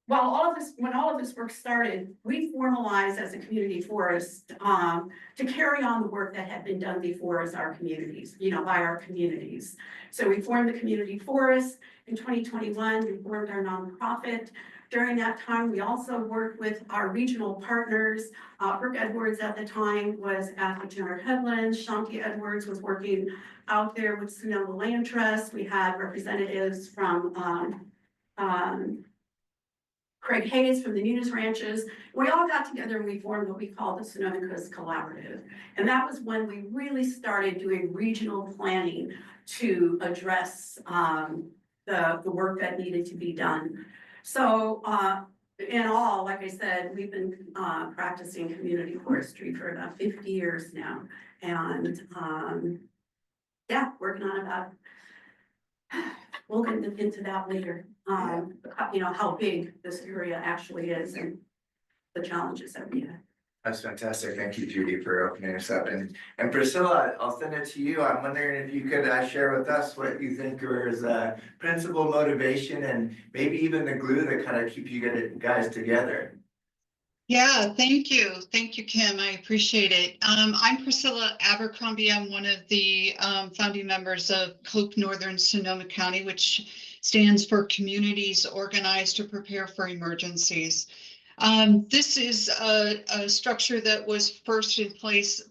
when all of this work started, we formalized as a community forest to carry on the work that had been done before as our communities, you know, by our communities. So we formed the community forest. In 2021, we formed our nonprofit. During that time, we also worked with our regional partners. Brooke Edwards at the time was at the Jenner Headlands. Shanti Edwards was working out there with Sonoma Land Trust. We had representatives from Craig Hayes from the Nunes Ranches. We all got together and we formed what we call the Sonoma Coast Collaborative. And that was when we really started doing regional planning to address the work that needed to be done. So in all, like I said, we've been practicing community forestry for about 50 years now. And yeah, working on about, we'll get into that later. You know, how big this area actually is and the challenges that we have. That's fantastic. Thank you, Judy, for opening us up. And Priscilla, I'll send it to you. I'm wondering if you could share with us what you think is principal motivation and maybe even the glue that kind of keep you guys together. Yeah, thank you. Thank you, Kim. I appreciate it. I'm Priscilla Abercrombie. I'm one of the founding members of COPE Northern Sonoma County, which stands for Communities Organized to Prepare for Emergencies. This is a structure that was first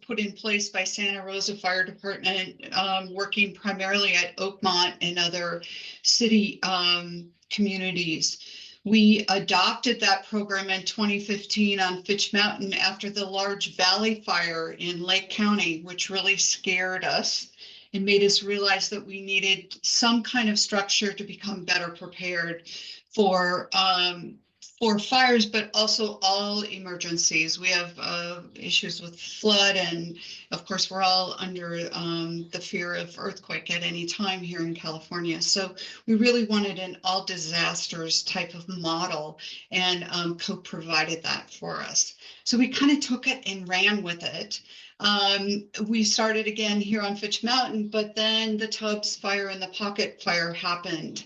put in place by Santa Rosa Fire Department, working primarily at Oakmont and other city communities. We adopted that program in 2015 on Fitch Mountain after the large valley fire in Lake County, which really scared us and made us realize that we needed some kind of structure to become better prepared for fires, but also all emergencies. We have issues with flood, and of course, we're all under the fear of earthquake at any time here in California. So we really wanted an all disasters type of model, and COPE provided that for us. So we kind of took it and ran with it. We started again here on Fitch Mountain, but then the Tubbs fire and the Pocket fire happened.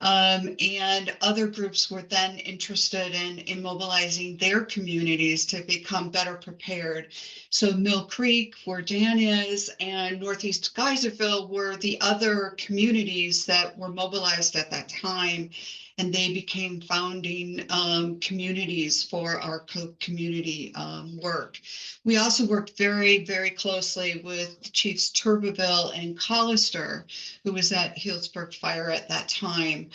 And other groups were then interested in mobilizing their communities to become better prepared. So Mill Creek, where Dan is, and Northeast Geyserville were the other communities that were mobilized at that time. And they became founding communities for our community work. We also worked very, very closely with Chiefs Turbeville and Collister, who was at Healdsburg Fire at that time.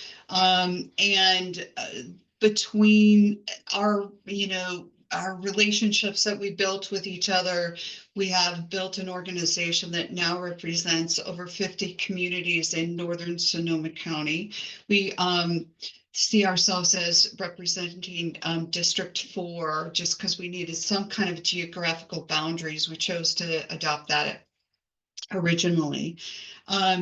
Between our, our relationships that we built with each other, we have built an organization that now represents over 50 communities in northern Sonoma County. We see ourselves as representing District 4 just because we needed some kind of geographical boundaries. We chose to adopt that originally.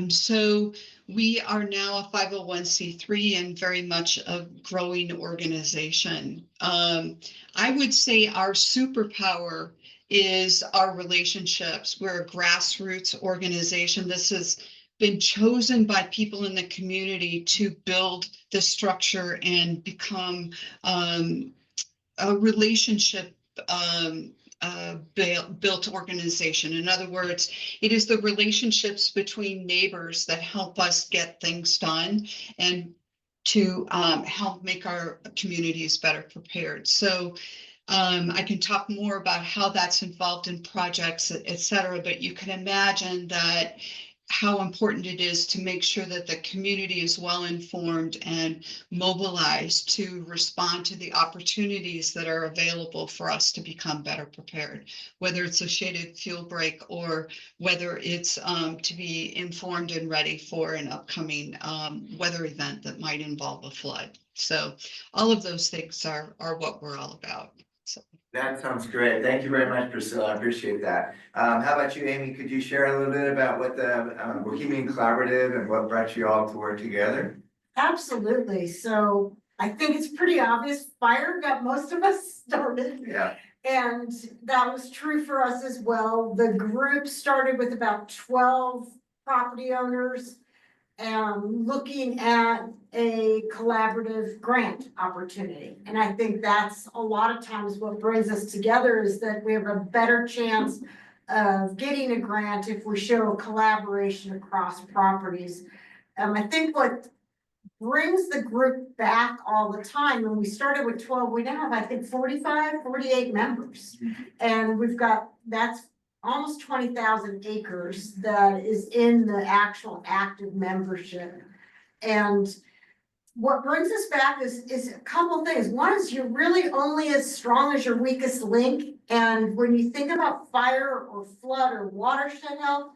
So we are now a 501c3 and very much a growing organization. I would say our superpower is our relationships. We're a grassroots organization. This has been chosen by people in the community to build the structure and become a relationship built organization. In other words, it is the relationships between neighbors that help us get things done and to help make our communities better prepared. So I can talk more about how that's involved in projects, et cetera, but you can imagine that how important it is to make sure that the community is well informed and mobilized to respond to the opportunities that are available for us to become better prepared, whether it's a shaded fuel break or whether it's to be informed and ready for an upcoming weather event that might involve a flood. So all of those things are what we're all about. So. That sounds great. Thank you very much, Priscilla. I appreciate that. How about you, Amy? Could you share a little bit about what the Bohemian Collaborative and what brought you all to work together? Absolutely. So I think it's pretty obvious. Fire got most of us started. Yeah. And that was true for us as well. The group started with about 12 property owners looking at a collaborative grant opportunity. And I think that's a lot of times what brings us together is that we have a better chance of getting a grant if we show collaboration across properties. I think what brings the group back all the time, when we started with 12, we now have, I think, 48 members. And we've got, that's almost 20,000 acres that is in the actual active membership. And what brings us back is a couple things. One is you're really only as strong as your weakest link. And when you think about fire or flood or watershed health,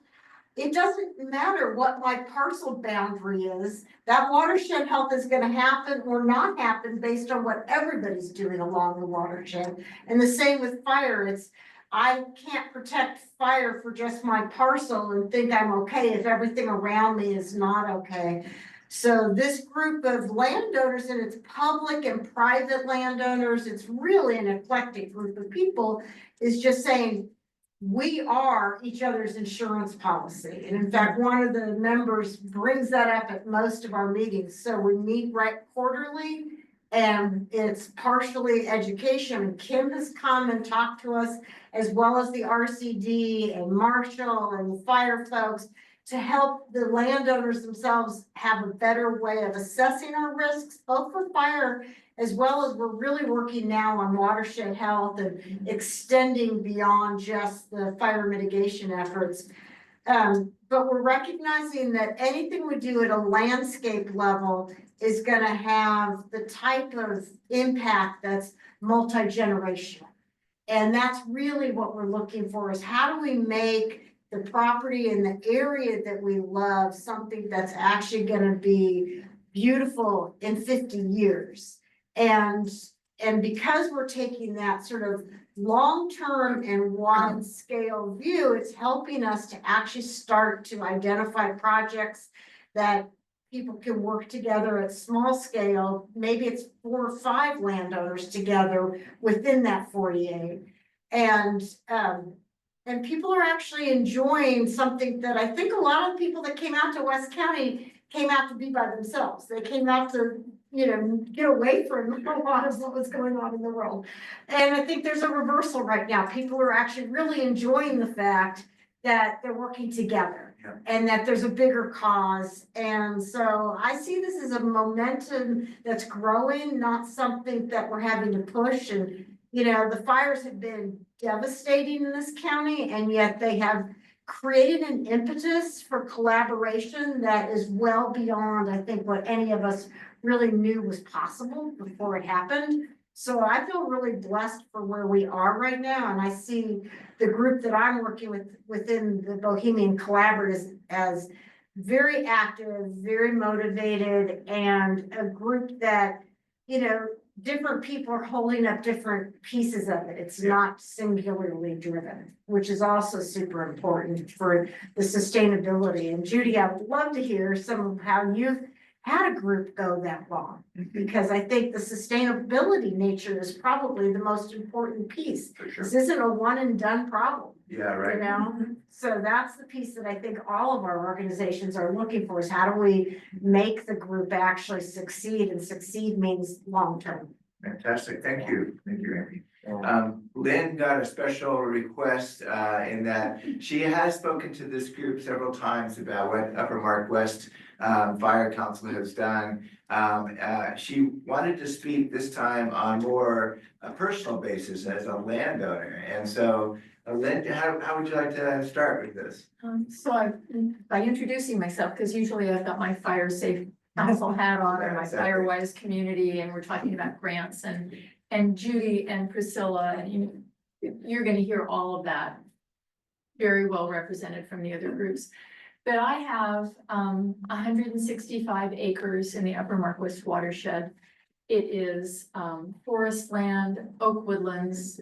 it doesn't matter what my parcel boundary is. That watershed health is going to happen or not happen based on what everybody's doing along the watershed. And the same with fire. I can't protect fire for just my parcel and think I'm okay if everything around me is not okay. So this group of landowners, and it's public and private landowners, it's really an eclectic group of people, is just saying, we are each other's insurance policy. And in fact, one of the members brings that up at most of our meetings. So we meet quarterly, and it's partially education. And Kim has come and talked to us, as well as the RCD and Marshall and the fire folks, to help the landowners themselves have a better way of assessing our risks, both for fire as well as we're really working now on watershed health and extending beyond just the fire mitigation efforts. But we're recognizing that anything we do at a landscape level is gonna have the type of impact that's multi-generational. And that's really what we're looking for, is how do we make the property and the area that we love something that's actually gonna be beautiful in 50 years. And because we're taking that sort of long-term and wide-scale view, it's helping us to actually start to identify projects that people can work together at small scale. Maybe it's 4 or 5 landowners together within that 48. And people are actually enjoying something that I think a lot of people that came out to West County came out to be by themselves. They came out to, you know, get away from a lot of what was going on in the world. And I think there's a reversal right now. People are actually really enjoying the fact that they're working together and that there's a bigger cause. And so I see this as a momentum that's growing, not something that we're having to push. And, you know, the fires have been devastating in this county, and yet they have created an impetus for collaboration that is well beyond, I think, what any of us really knew was possible before it happened. So I feel really blessed for where we are right now. And I see the group that I'm working with within the Bohemian Collaborative as very active, very motivated, and a group that, you know, different people are holding up different pieces of it. It's not singularly driven, which is also super important for the sustainability. And Judy, I would love to hear some of how you've had a group go that long, because I think the sustainability nature is probably the most important piece. For sure. This isn't a one and done problem. Yeah, right. You know, so that's the piece that I think all of our organizations are looking for, is how do we make the group actually succeed, and succeed means long-term. Fantastic, thank you, Amy. Lynn got a special request in that she has spoken to this group several times about what Upper Mark West Fire Council has done. She wanted to speak this time on more a personal basis as a landowner, and so Lynn, how would you like to start with this? By introducing myself, because usually I've got my fire safe council hat on, or my Exactly. Firewise community, and we're talking about grants, and Judy and Priscilla, and you're gonna hear all of that very well represented from the other groups. But I have 165 acres in the Upper Mark West watershed. It is forest land, oak woodlands,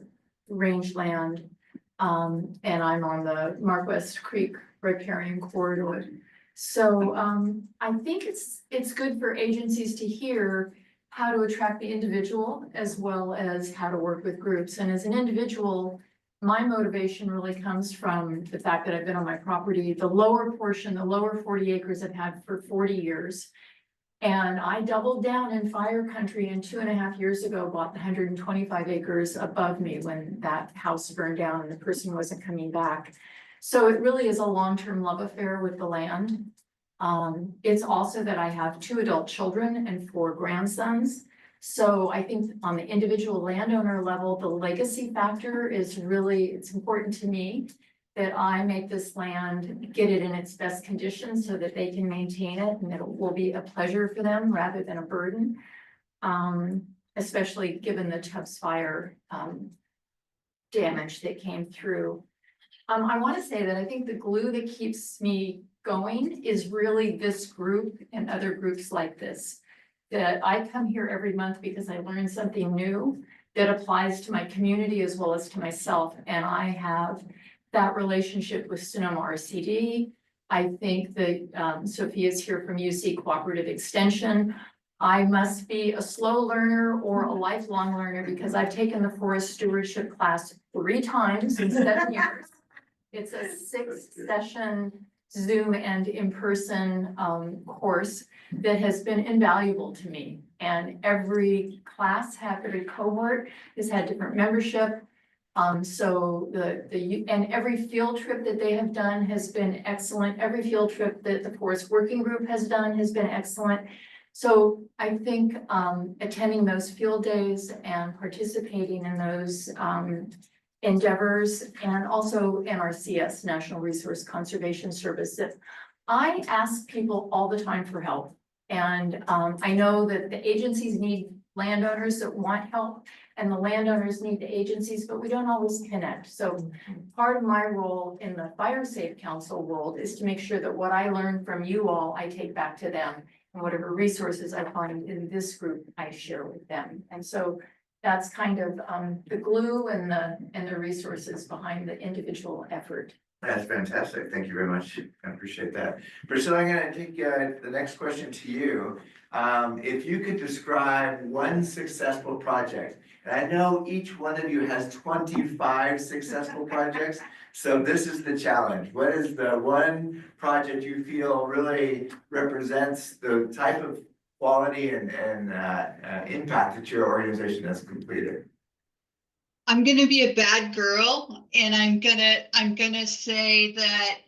rangeland, and I'm on the Mark West Creek riparian corridor. So I think it's good for agencies to hear how to attract the individual as well as how to work with groups. And as an individual, my motivation really comes from the fact that I've been on my property, the lower portion, the lower 40 acres I've had for 40 years. And I doubled down in fire country, and 2.5 years ago bought the 125 acres above me when that house burned down and the person wasn't coming back. So it really is a long-term love affair with the land. It's also that I have 2 adult children and 4 grandsons. So I think on the individual landowner level, the legacy factor is really, it's important to me that I make this land, get it in its best condition so that they can maintain it, and it will be a pleasure for them rather than a burden. Especially given the Tubbs fire damage that came through. I want to say that I think the glue that keeps me going is really this group and other groups like this. That I come here every month because I learn something new that applies to my community as well as to myself. And I have that relationship with Sonoma RCD. I think that Sophia's here from UC Cooperative Extension. I must be a slow learner or a lifelong learner because I've taken the forest stewardship class 3 times in 7 years. It's a 6-session Zoom and in-person course that has been invaluable to me. And every class, every cohort has had different membership. So and every field trip that they have done has been excellent. Every field trip that the forest working group has done has been excellent. So I think attending those field days and participating in those endeavors, and also NRCS, National Resource Conservation Service, that I ask people all the time for help. And I know that the agencies need landowners that want help, and the landowners need the agencies, but we don't always connect. So part of my role in the Fire Safe Council world is to make sure that what I learn from you all, I take back to them. And whatever resources I find in this group, I share with them. And so that's kind of the glue and the resources behind the individual effort. That's fantastic. Thank you very much. I appreciate that. Priscilla, I'm gonna take the next question to you. If you could describe one successful project, and I know each one of you has 25 successful projects, so this is the challenge. What is the one project you feel really represents the type of quality and impact that your organization has completed? I'm gonna be a bad girl, and I'm gonna say that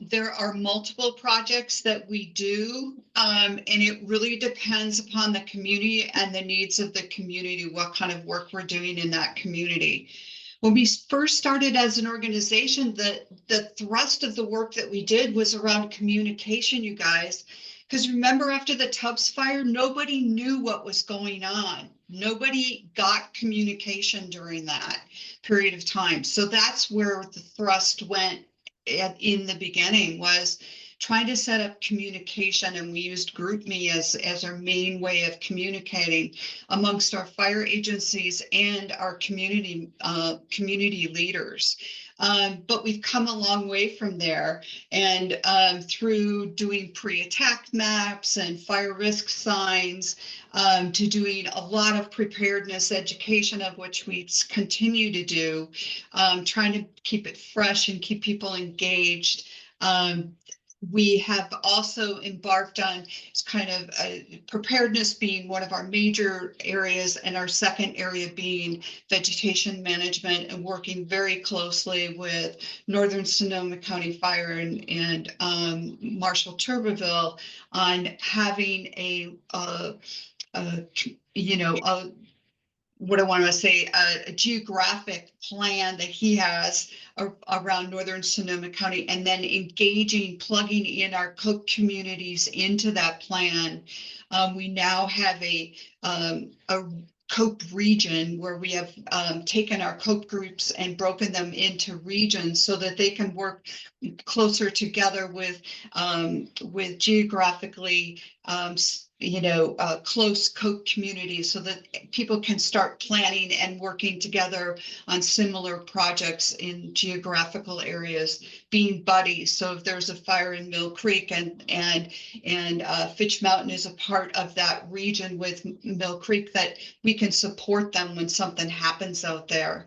there are multiple projects that we do, and it really depends upon the community and the needs of the community, what kind of work we're doing in that community. When we first started as an organization, the thrust of the work that we did was around communication, you guys. Because remember, after the Tubbs fire, nobody knew what was going on. Nobody got communication during that period of time. So that's where the thrust went in the beginning, was trying to set up communication, and we used GroupMe as our main way of communicating amongst our fire agencies and our community leaders. But we've come a long way from there, and through doing pre-attack maps and fire risk signs, to doing a lot of preparedness education, of which we continue to do, trying to keep it fresh and keep people engaged. We have also embarked on kind of preparedness being one of our major areas, and our second area being vegetation management, and working very closely with Northern Sonoma County Fire and Marshall Tuberville on having what I want to say, a geographic plan that he has around Northern Sonoma County, and then plugging in our COPE communities into that plan. We now have a COPE region where we have taken our COPE groups and broken them into regions so that they can work closer together with geographically close COPE communities, so that people can start planning and working together on similar projects in geographical areas, being buddies. So if there's a fire in Mill Creek and Fitch Mountain is a part of that region with Mill Creek, that we can support them when something happens out there,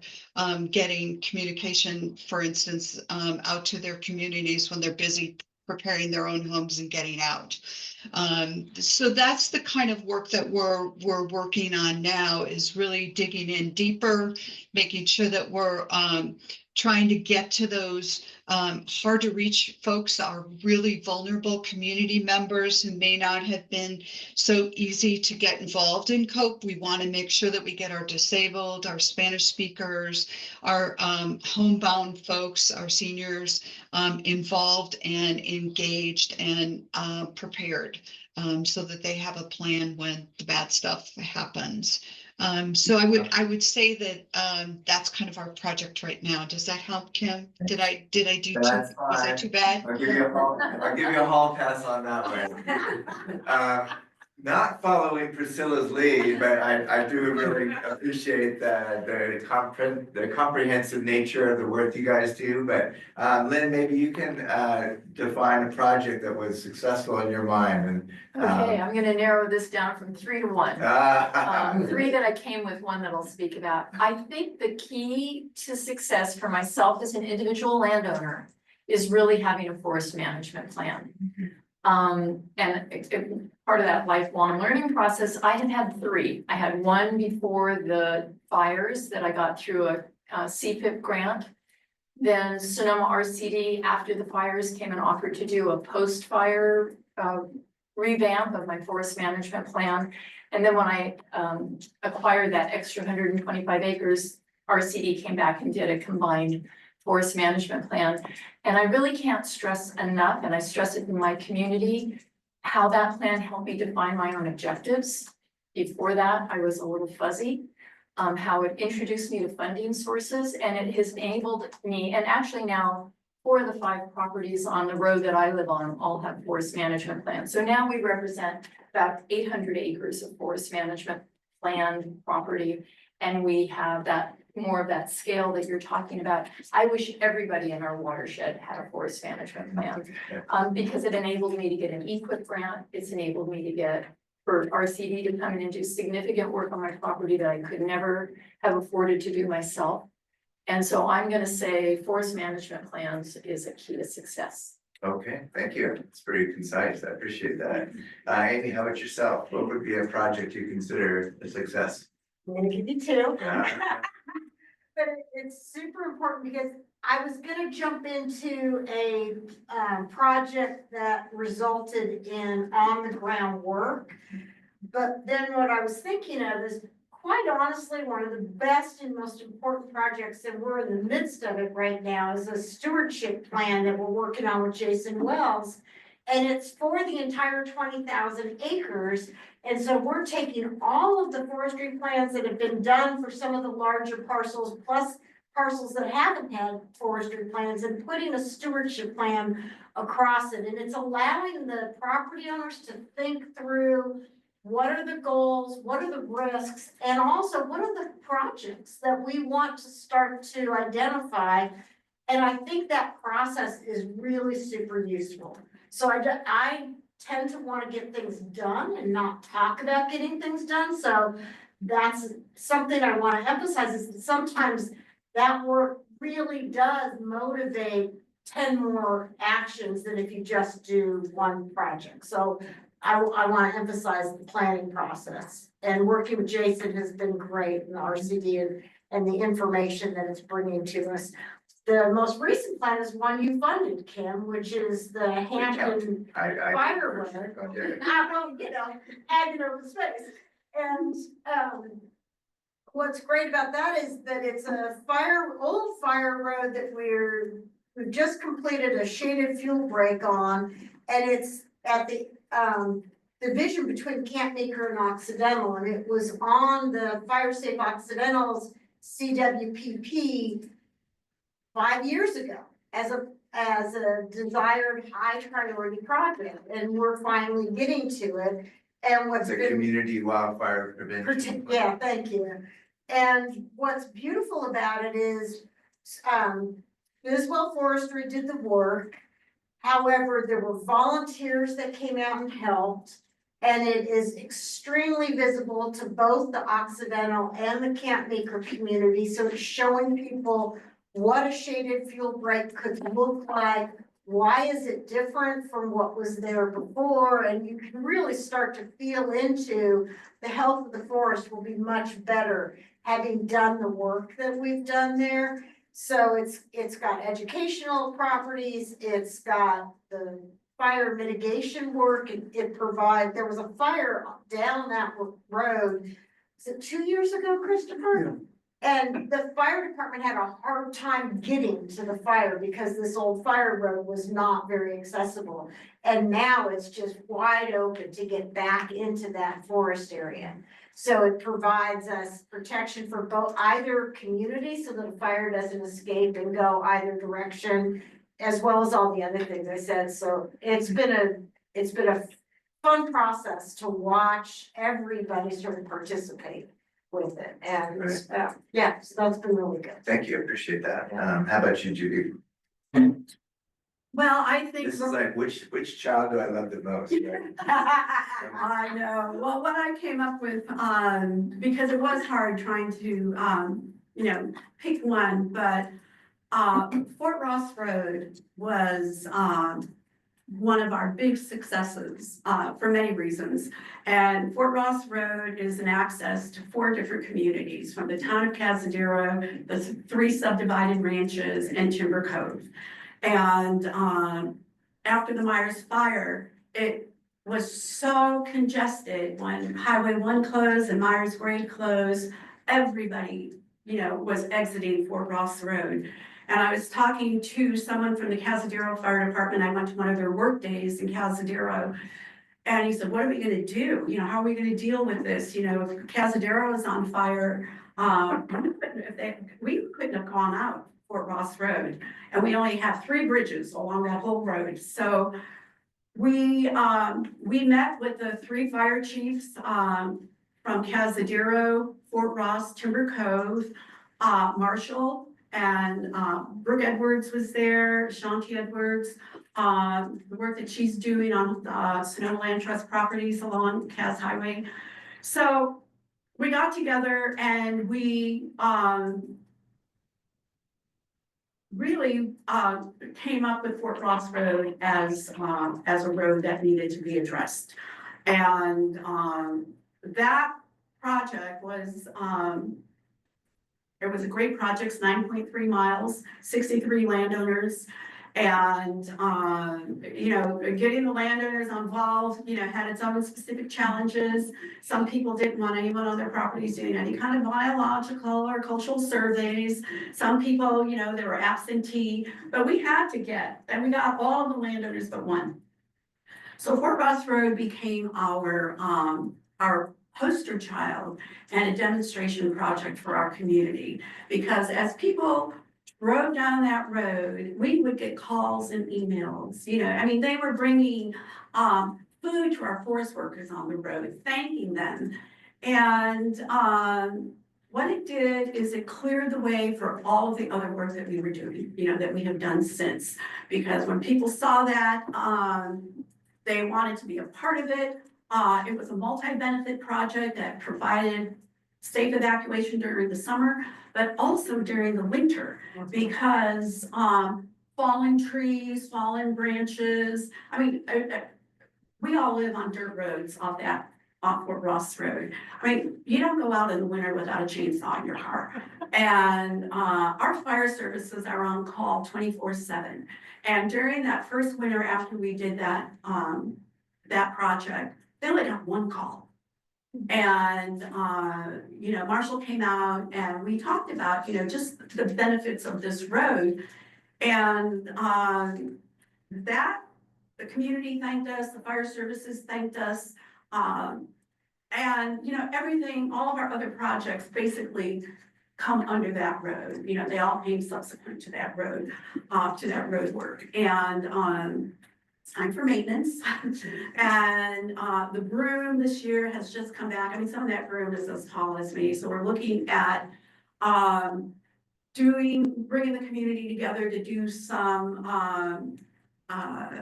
getting communication, for instance, out to their communities when they're busy preparing their own homes and getting out. So that's the kind of work that we're working on now, is really digging in deeper, making sure that we're trying to get to those hard to reach folks, are really vulnerable community members who may not have been so easy to get involved in COPE. We want to make sure that we get our disabled, our Spanish speakers, our homebound folks, our seniors involved and engaged and prepared, so that they have a plan when the bad stuff happens. So I would say that that's kind of our project right now. Does that help, Kim? Did I do That's was that too bad? I'll give you a hall pass on that one. Not following Priscilla's lead, but I do really appreciate the comprehensive nature of the work you guys do. But Lynn, maybe you can define a project that was successful in your mind. And Okay, I'm gonna narrow this down from 3 to 1. 3 that I came with, 1 that I'll speak about. I think the key to success for myself as an individual landowner is really having a forest management plan. And part of that lifelong learning process, I had 3. I had 1 before the fires that I got through a CPIP grant. Then Sonoma RCD, after the fires, came and offered to do a post-fire revamp of my forest management plan. And then when I acquired that extra 125 acres, RCD came back and did a combined forest management plan. And I really can't stress enough, and I stress it in my community, how that plan helped me define my own objectives. Before that, I was a little fuzzy. How it introduced me to funding sources, and it has enabled me, and actually now 4 of the 5 properties on the road that I live on all have forest management plans. So now we represent about 800 acres of forest management planned property, and we have that more of that scale that you're talking about. I wish everybody in our watershed had a forest management plan, because it enabled me to get an EQIP grant. It's enabled me to get for RCD to come in and do significant work on my property that I could never have afforded to do myself. And so I'm gonna say forest management plans is a key to success. Okay, thank you. It's pretty concise. I appreciate that. Amy, how about yourself? What would be a project you consider a success? I'm gonna give you 2. Yeah. But it's super important because I was gonna jump into a project that resulted in on-the-ground work. But then what I was thinking of is, quite honestly, one of the best and most important projects, and we're in the midst of it right now, is a stewardship plan that we're working on with Jason Wells. And it's for the entire 20,000 acres. And so we're taking all of the forestry plans that have been done for some of the larger parcels, plus parcels that haven't had forestry plans, and putting a stewardship plan across it. And it's allowing the property owners to think through, what are the goals, what are the risks, and also what are the projects that we want to start to identify. And I think that process is really super useful. So I tend to want to get things done and not talk about getting things done. So that's something I want to emphasize, is that sometimes that work really does motivate 10 more actions than if you just do one project. So I want to emphasize the planning process, and working with Jason has been great in the RCD and the information that it's bringing to us. The most recent plan is one you funded, Kim, which is the Hampton Firewood. Hanging over space. And what's great about that is that it's a old fire road that we've just completed a shaded fuel break on, and it's at the division between Camp Meeker and Occidental, and it was on the Fire Safe Occidental's CWPP 5 years ago as a desired high priority project, and we're finally getting to it. And what's the community wildfire prevention. Yeah, thank you. And what's beautiful about it is, Biswell Forestry did the work. However, there were volunteers that came out and helped, and it is extremely visible to both the Occidental and the Camp Meeker community. So it's showing people what a shaded fuel break could look like. Why is it different from what was there before? And you can really start to feel into the health of the forest will be much better having done the work that we've done there. So it's got educational properties, it's got the fire mitigation work, there was a fire down that road, is it 2 years ago, Christopher? Yeah. And the fire department had a hard time getting to the fire because this old fire road was not very accessible. And now it's just wide open to get back into that forest area. So it provides us protection for either community, so that a fire doesn't escape and go either direction, as well as all the other things I said. So it's been a fun process to watch everybody sort of participate with it, and yeah, so that's been really good. Thank you, appreciate that. How about you, Judy? Well, I think. This is like, which child do I love the most, right? I know. Well, what I came up with, because it was hard trying to, pick one, but Fort Ross Road was one of our big successes for many reasons. And Fort Ross Road is an access to 4 different communities, from the town of Cazadero, the 3 subdivided ranches, and Timber Cove. And after the Myers fire, it was so congested when Highway 1 closed and Myers Grade closed. Everybody, was exiting Fort Ross Road. And I was talking to someone from the Casadero Fire Department. I went to one of their work days in Casadero. And he said, what are we gonna do? How are we gonna deal with this? If Casadero is on fire, we couldn't have gone out Fort Ross Road. And we only have 3 bridges along that whole road. So we met with the 3 fire chiefs, from Casadero, Fort Ross, Timber Cove, Marshall, and Brooke Edwards was there, Shanti Edwards, the work that she's doing on Sonoma Land Trust properties along Cass Highway. So we got together and we really came up with Fort Ross Road as a road that needed to be addressed. And that project was it was a great project, 9.3 miles, 63 landowners. And, getting the landowners involved, had its own specific challenges. Some people didn't want anyone on their properties doing any kind of biological or cultural surveys. Some people, they were absentee, but we had to get, and we got all the landowners but one. So Fort Ross Road became our poster child and a demonstration project for our community. Because as people drove down that road, we would get calls and emails, they were bringing food to our forest workers on the road, thanking them. And what it did is it cleared the way for all of the other work that we were doing, that we have done since. Because when people saw that, they wanted to be a part of it. It was a multi-benefit project that provided safe evacuation during the summer, but also during the winter, because fallen trees, fallen branches. We all live on dirt roads off Fort Ross Road. You don't go out in the winter without a chainsaw in your car. And our fire services are on call 24/7. And during that first winter after we did that project, they only got 1 call. And, Marshall came out and we talked about, just the benefits of this road. And the community thanked us, the fire services thanked us. And, everything, all of our other projects basically come under that road. They all came subsequent to that road work. And time for maintenance. And the broom this year has just come back. Some of that broom is as tall as me. So we're looking at bringing the community together to do some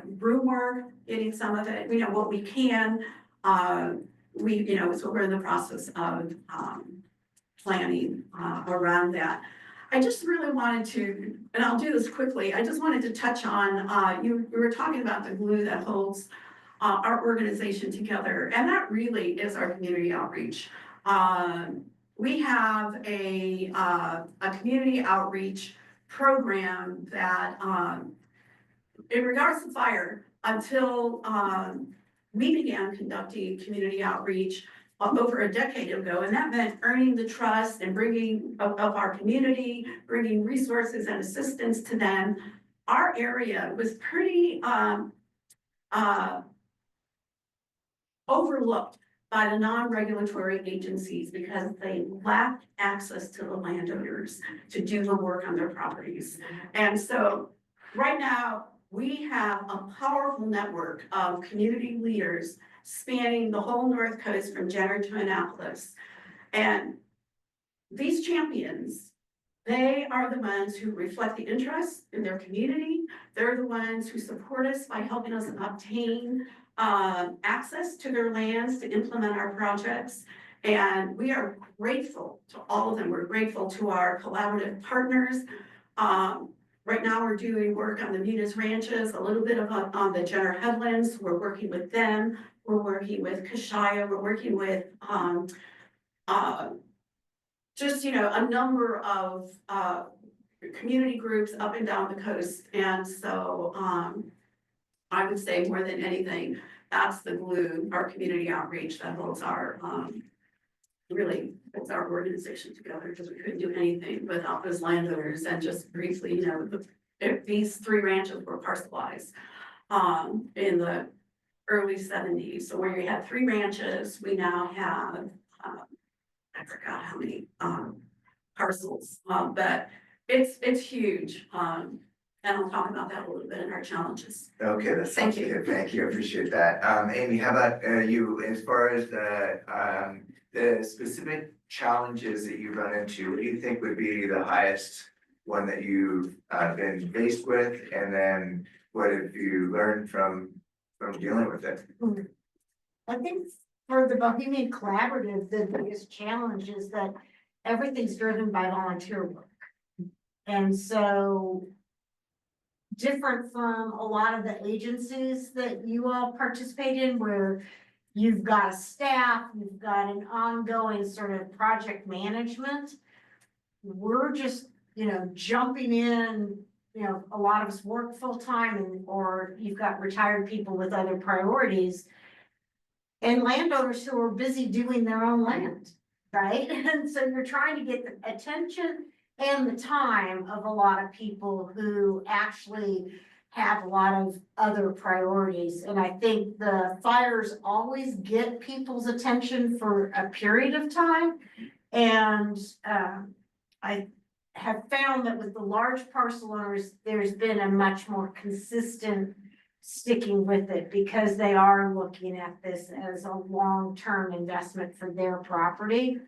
broom work, getting some of it, what we can. So we're in the process of planning around that. I just really wanted to, and I'll do this quickly, I just wanted to touch on, you were talking about the glue that holds our organization together, and that really is our community outreach. We have a community outreach program that, in regards to fire, until we began conducting community outreach over a decade ago, and that meant earning the trust and bringing of our community, bringing resources and assistance to them. Our area was pretty overlooked by the non-regulatory agencies because they lacked access to the landowners to do the work on their properties. And so right now, we have a powerful network of community leaders spanning the whole North Coast from Jenner to Annapolis. And these champions, they are the ones who reflect the interest in their community. They're the ones who support us by helping us obtain access to their lands to implement our projects. And we are grateful to all of them. We're grateful to our collaborative partners. Right now, we're doing work on the Munis Ranches, a little bit on the Jenner Headlands. We're working with them. We're working with Kashaya. We're working with just, a number of community groups up and down the coast. And so I would say more than anything, that's the glue, our community outreach that holds our, really holds our organization together, because we couldn't do anything without those landowners. And just briefly, you know, these 3 ranches were parcelized in the early 70s. So where you had 3 ranches, we now have, I forgot how many parcels, but it's huge. And I'll talk about that a little bit in our challenges. Okay, that's Thank sounds you. good. Thank you. I appreciate that. Amy, how about you, as far as the specific challenges that you've run into, what do you think would be the highest one that you've been faced with? And then what have you learned from dealing with it? I think for the Bohemian Collaborative, the biggest challenge is that everything's driven by volunteer work. And so different from a lot of the agencies that you all participate in, where you've got a staff, you've got an ongoing sort of project management. We're just, you know, jumping in, you know, a lot of us work full-time, or you've got retired people with other priorities. And landowners who are busy doing their own land, right? And so you're trying to get the attention and the time of a lot of people who actually have a lot of other priorities. And I think the fires always get people's attention for a period of time. And I have found that with the large parcel owners, there's been a much more consistent sticking with it, because they are looking at this as a long-term investment for their property.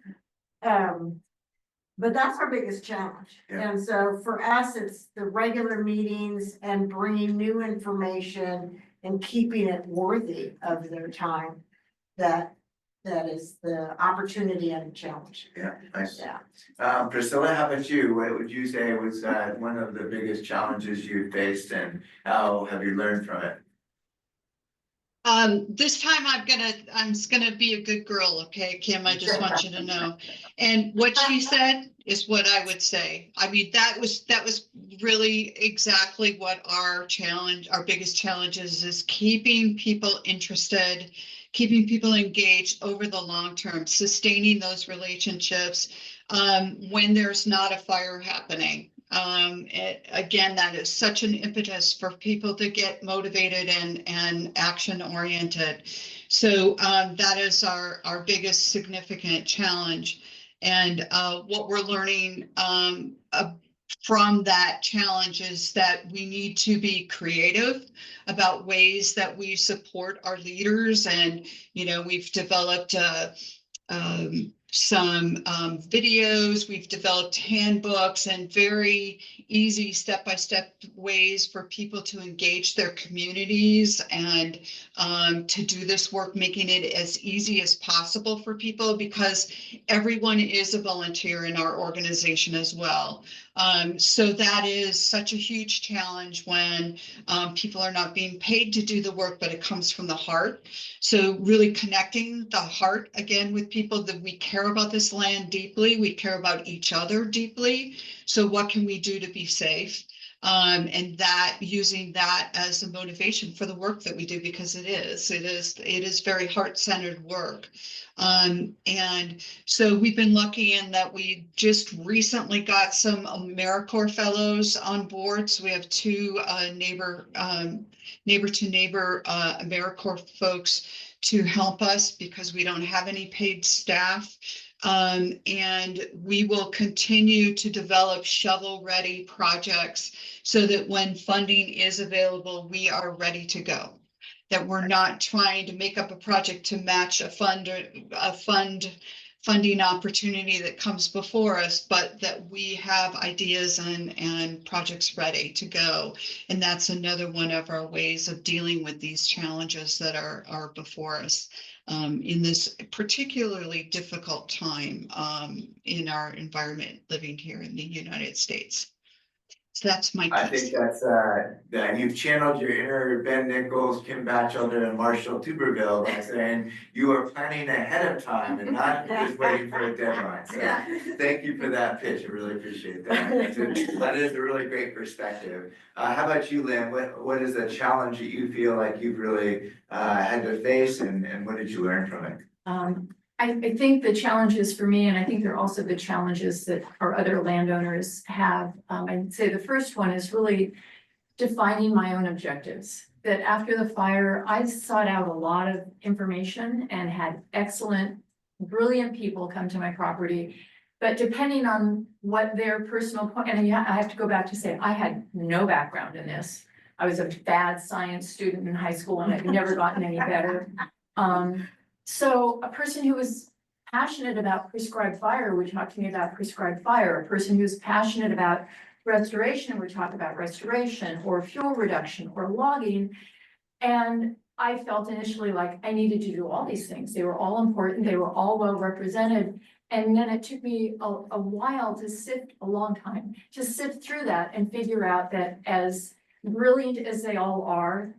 But that's our biggest challenge. Yeah. And so for us, it's the regular meetings and bringing new information and keeping it worthy of their time. That is the opportunity and the challenge. Yeah, nice. Yeah. Priscilla, how about you? What would you say was one of the biggest challenges you faced, and how have you learned from it? This time I'm just gonna be a good girl, okay, Kim? I just want you to know. And what she said is what I would say. I mean, that was really exactly what our biggest challenge is keeping people interested, keeping people engaged over the long term, sustaining those relationships when there's not a fire happening. Again, that is such an impetus for people to get motivated and action oriented. So that is our biggest significant challenge. And what we're learning from that challenge is that we need to be creative about ways that we support our leaders. And, you know, we've developed some videos, we've developed handbooks and very easy step-by-step ways for people to engage their communities and to do this work, making it as easy as possible for people, because everyone is a volunteer in our organization as well. So that is such a huge challenge when people are not being paid to do the work, but it comes from the heart. So really connecting the heart again with people that we care about this land deeply, we care about each other deeply. So what can we do to be safe? And that using that as a motivation for the work that we do, because it is very heart-centered work. And so we've been lucky in that we just recently got some AmeriCorps fellows on board. So we have 2 neighbor to neighbor AmeriCorps folks to help us, because we don't have any paid staff. And we will continue to develop shovel-ready projects so that when funding is available, we are ready to go. That we're not trying to make up a project to match a funding opportunity that comes before us, but that we have ideas and projects ready to go. And that's another one of our ways of dealing with these challenges that are before us in this particularly difficult time in our environment living here in the United States. So that's my I piece. think that you've channeled your inner Ben Nichols, Kim Batchelder, and Marshall Tuberville by saying you are planning ahead of time and not just waiting for a deadline. So thank you for that pitch. I really appreciate that. That is a really great perspective. How about you, Lynn? What is a challenge that you feel like you've really had to face, and what did you learn from it? I think the challenges for me, and I think they're also the challenges that our other landowners have. I'd say the first one is really defining my own objectives. That after the fire, I sought out a lot of information and had excellent, brilliant people come to my property. But depending on what their personal point, and I have to go back to say, I had no background in this. I was a bad science student in high school and I've never gotten any better. So a person who was passionate about prescribed fire would talk to me about prescribed fire. A person who's passionate about restoration would talk about restoration or fuel reduction or logging. And I felt initially like I needed to do all these things. They were all important. They were all well represented. And then it took me a while to a long time, to sift through that and figure out that as brilliant as they all are,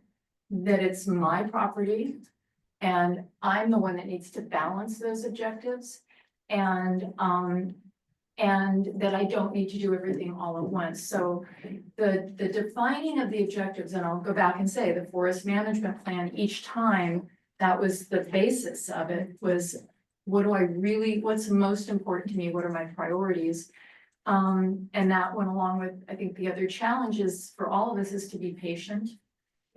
that it's my property. And I'm the one that needs to balance those objectives, and that I don't need to do everything all at once. So the defining of the objectives, and I'll go back and say the forest management plan, each time that was the basis of it, was what's most important to me? What are my priorities? And that went along with, I think the other challenges for all of us is to be patient,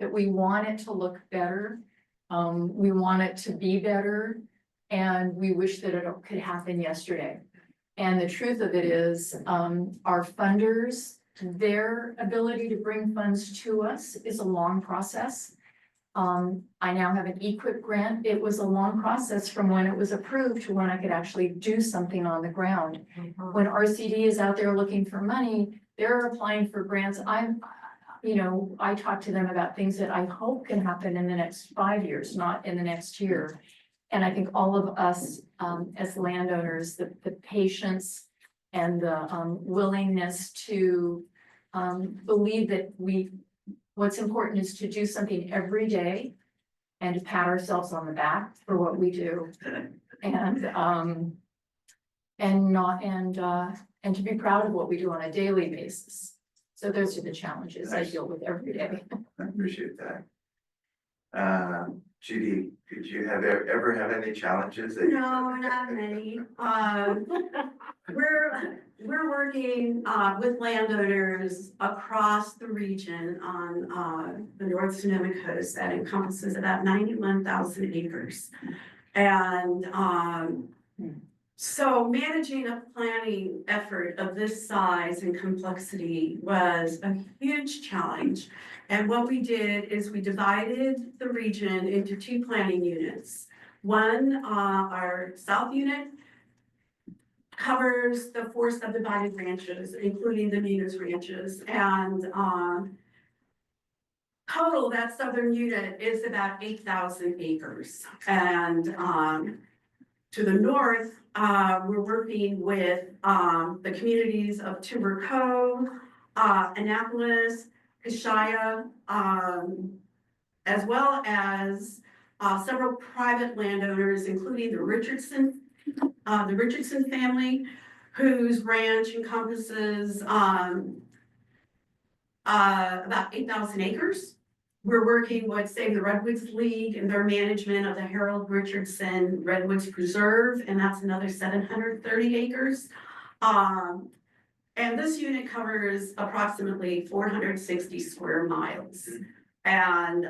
that we want it to look better. We want it to be better, and we wish that it could happen yesterday. And the truth of it is, our funders, their ability to bring funds to us is a long process. I now have an EQIP grant. It was a long process from when it was approved to when I could actually do something on the ground. When RCD is out there looking for money, they're applying for grants. I talk to them about things that I hope can happen in the next 5 years, not in the next year. And I think all of us, as landowners, the patience and the willingness to believe that what's important is to do something every day and to pat ourselves on the back for what we do, and to be proud of what we do on a daily basis. So those are the challenges I deal with every day. I appreciate that. Judy, did you ever have any challenges? No, not many. We're working with landowners across the region on the North Sonoma coast that encompasses about 91,000 acres. And so managing a planning effort of this size and complexity was a huge challenge. And what we did is we divided the region into 2 planning units. One, our south unit, covers the 4 subdivided ranches, including the Munoz ranches. And total, that southern unit is about 8,000 acres. And to the north, we're working with the communities of Timber Cove, Annapolis, Kashaya, as well as several private landowners, including the Richardson family, whose ranch encompasses about 8,000 acres. We're working with Save the Redwoods League and their management of the Harold Richardson Redwoods Preserve, and that's another 730 acres. And this unit covers approximately 460 square miles. And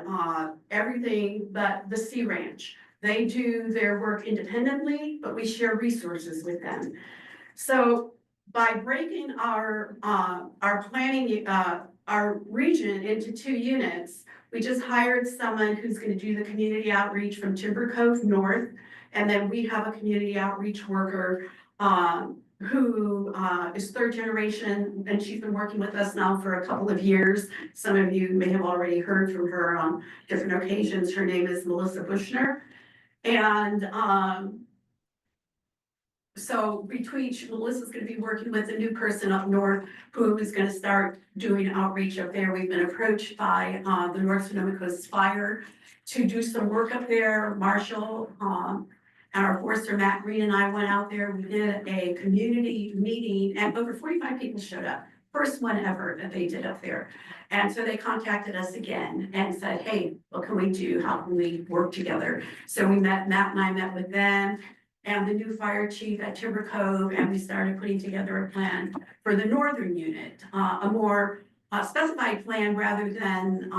everything but the Sea Ranch. They do their work independently, but we share resources with them. So by breaking our planning, our region into 2 units, we just hired someone who's going to do the community outreach from Timber Cove North. And then we have a community outreach worker who is 3rd generation, and she's been working with us now for a couple of years. Some of you may have already heard from her on different occasions. Her name is Melissa Bushner. And so between, Melissa's gonna be working with a new person up north who is gonna start doing outreach up there. We've been approached by, the North Sonoma Coast Fire to do some work up there. Marshall, and our forester Matt Green and I went out there. We did a community meeting and over 45 people showed up. First one ever that they did up there. And so they contacted us again and said, hey, what can we do? How can we work together? So we met, Matt and I met with them and the new fire chief at Timber Cove, and we started putting together a plan for the northern unit, a more specified plan rather than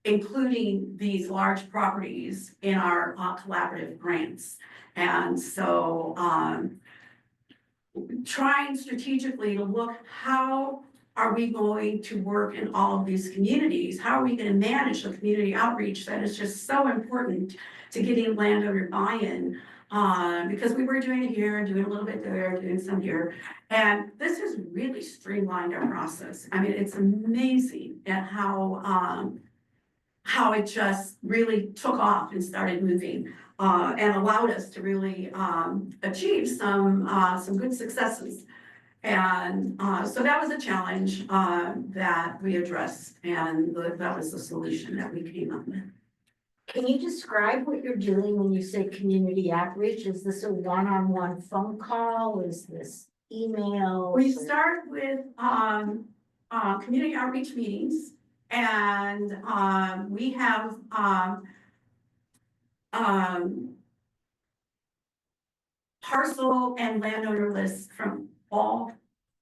including these large properties in our collaborative grants. And so trying strategically to look, how are we going to work in all of these communities? How are we going to manage the community outreach that is just so important to getting landowner buy-in? Because we were doing it here and doing a little bit there, doing some here. And this has really streamlined our process. I mean, it's amazing at how it just really took off and started moving, and allowed us to really achieve some good successes. And so that was a challenge that we addressed, and that was the solution that we came up with. Can you describe what you're doing when you say community outreach? Is this a one-on-one phone call? Is this email? We start with community outreach meetings, and we have parcel and landowner lists from all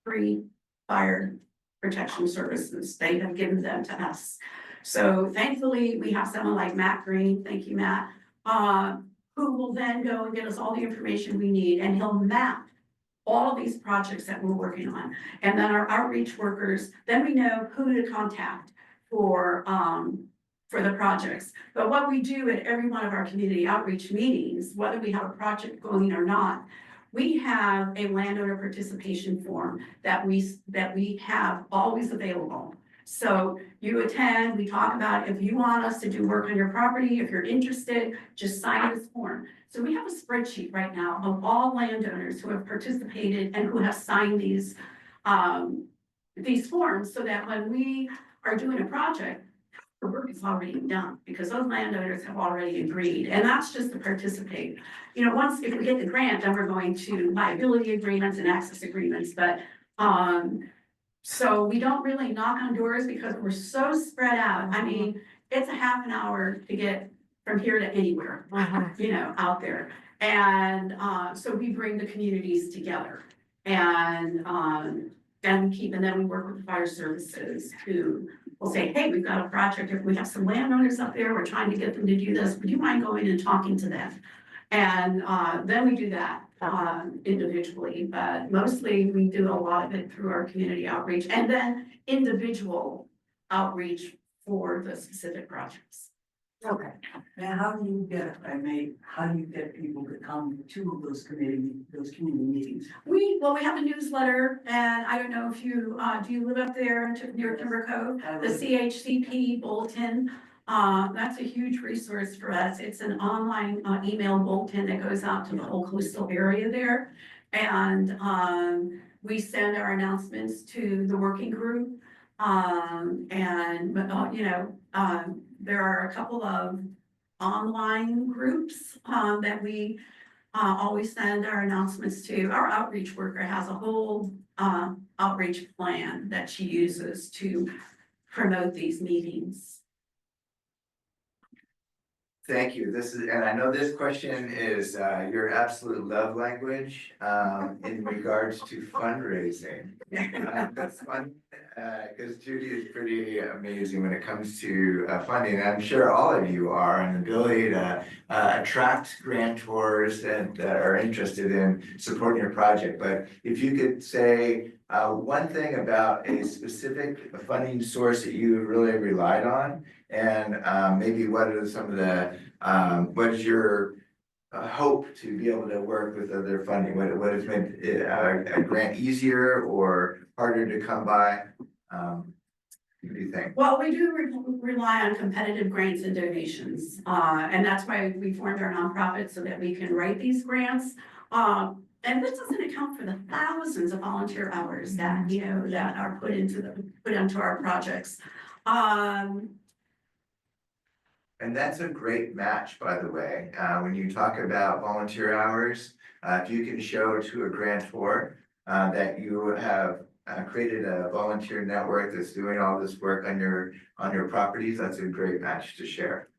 3 fire protection services. They have given them to us. So thankfully, we have someone like Matt Green, thank you, Matt, who will then go and get us all the information we need, and he'll map all of these projects that we're working on. And then our outreach workers, then we know who to contact for the projects. But what we do at every one of our community outreach meetings, whether we have a project going or not, we have a landowner participation form that we have always available. So you attend, we talk about if you want us to do work on your property, if you're interested, just sign this form. So we have a spreadsheet right now of all landowners who have participated and who have signed these forms, so that when we are doing a project, the work is already done because those landowners have already agreed, and that's just to participate. You know, if we get the grant, then we're going to liability agreements and access agreements, but so we don't really knock on doors because we're so spread out. I mean, it's a half an hour to get from here to anywhere, you know, out there. And so we bring the communities together, and then we work with the fire services who will say, hey, we've got a project. If we have some landowners up there, we're trying to get them to do this. Would you mind going and talking to them? And then we do that individually, but mostly we do a lot of it through our community outreach, and then individual outreach for the specific projects. Okay, now how do you get, how do you get people to come to those community meetings? We have a newsletter, and I don't know if you, do you live up there near Timber Cove? The CHCP bulletin, that's a huge resource for us. It's an online email bulletin that goes out to the whole coastal area there. And we send our announcements to the working group. There are a couple of online groups that we always send our announcements to. Our outreach worker has a whole outreach plan that she uses to promote these meetings. Thank you. And I know this question is your absolute love language in regards to fundraising. That's fun because Judy is pretty amazing when it comes to funding. And I'm sure all of you are, and the ability to attract grantors that are interested in supporting your project. But if you could say one thing about a specific funding source that you really relied on, and maybe what are some of the, what is your hope to be able to work with other funding? What has made a grant easier or harder to come by? What do you think? Well, we do rely on competitive grants and donations, and that's why we formed our nonprofit so that we can write these grants. and this doesn't account for the thousands of volunteer hours that, you know, that are put into our projects. And that's a great match, by the way, when you talk about volunteer hours, if you can show to a grantor that you have created a volunteer network that's doing all this work on your properties, that's a great match to share.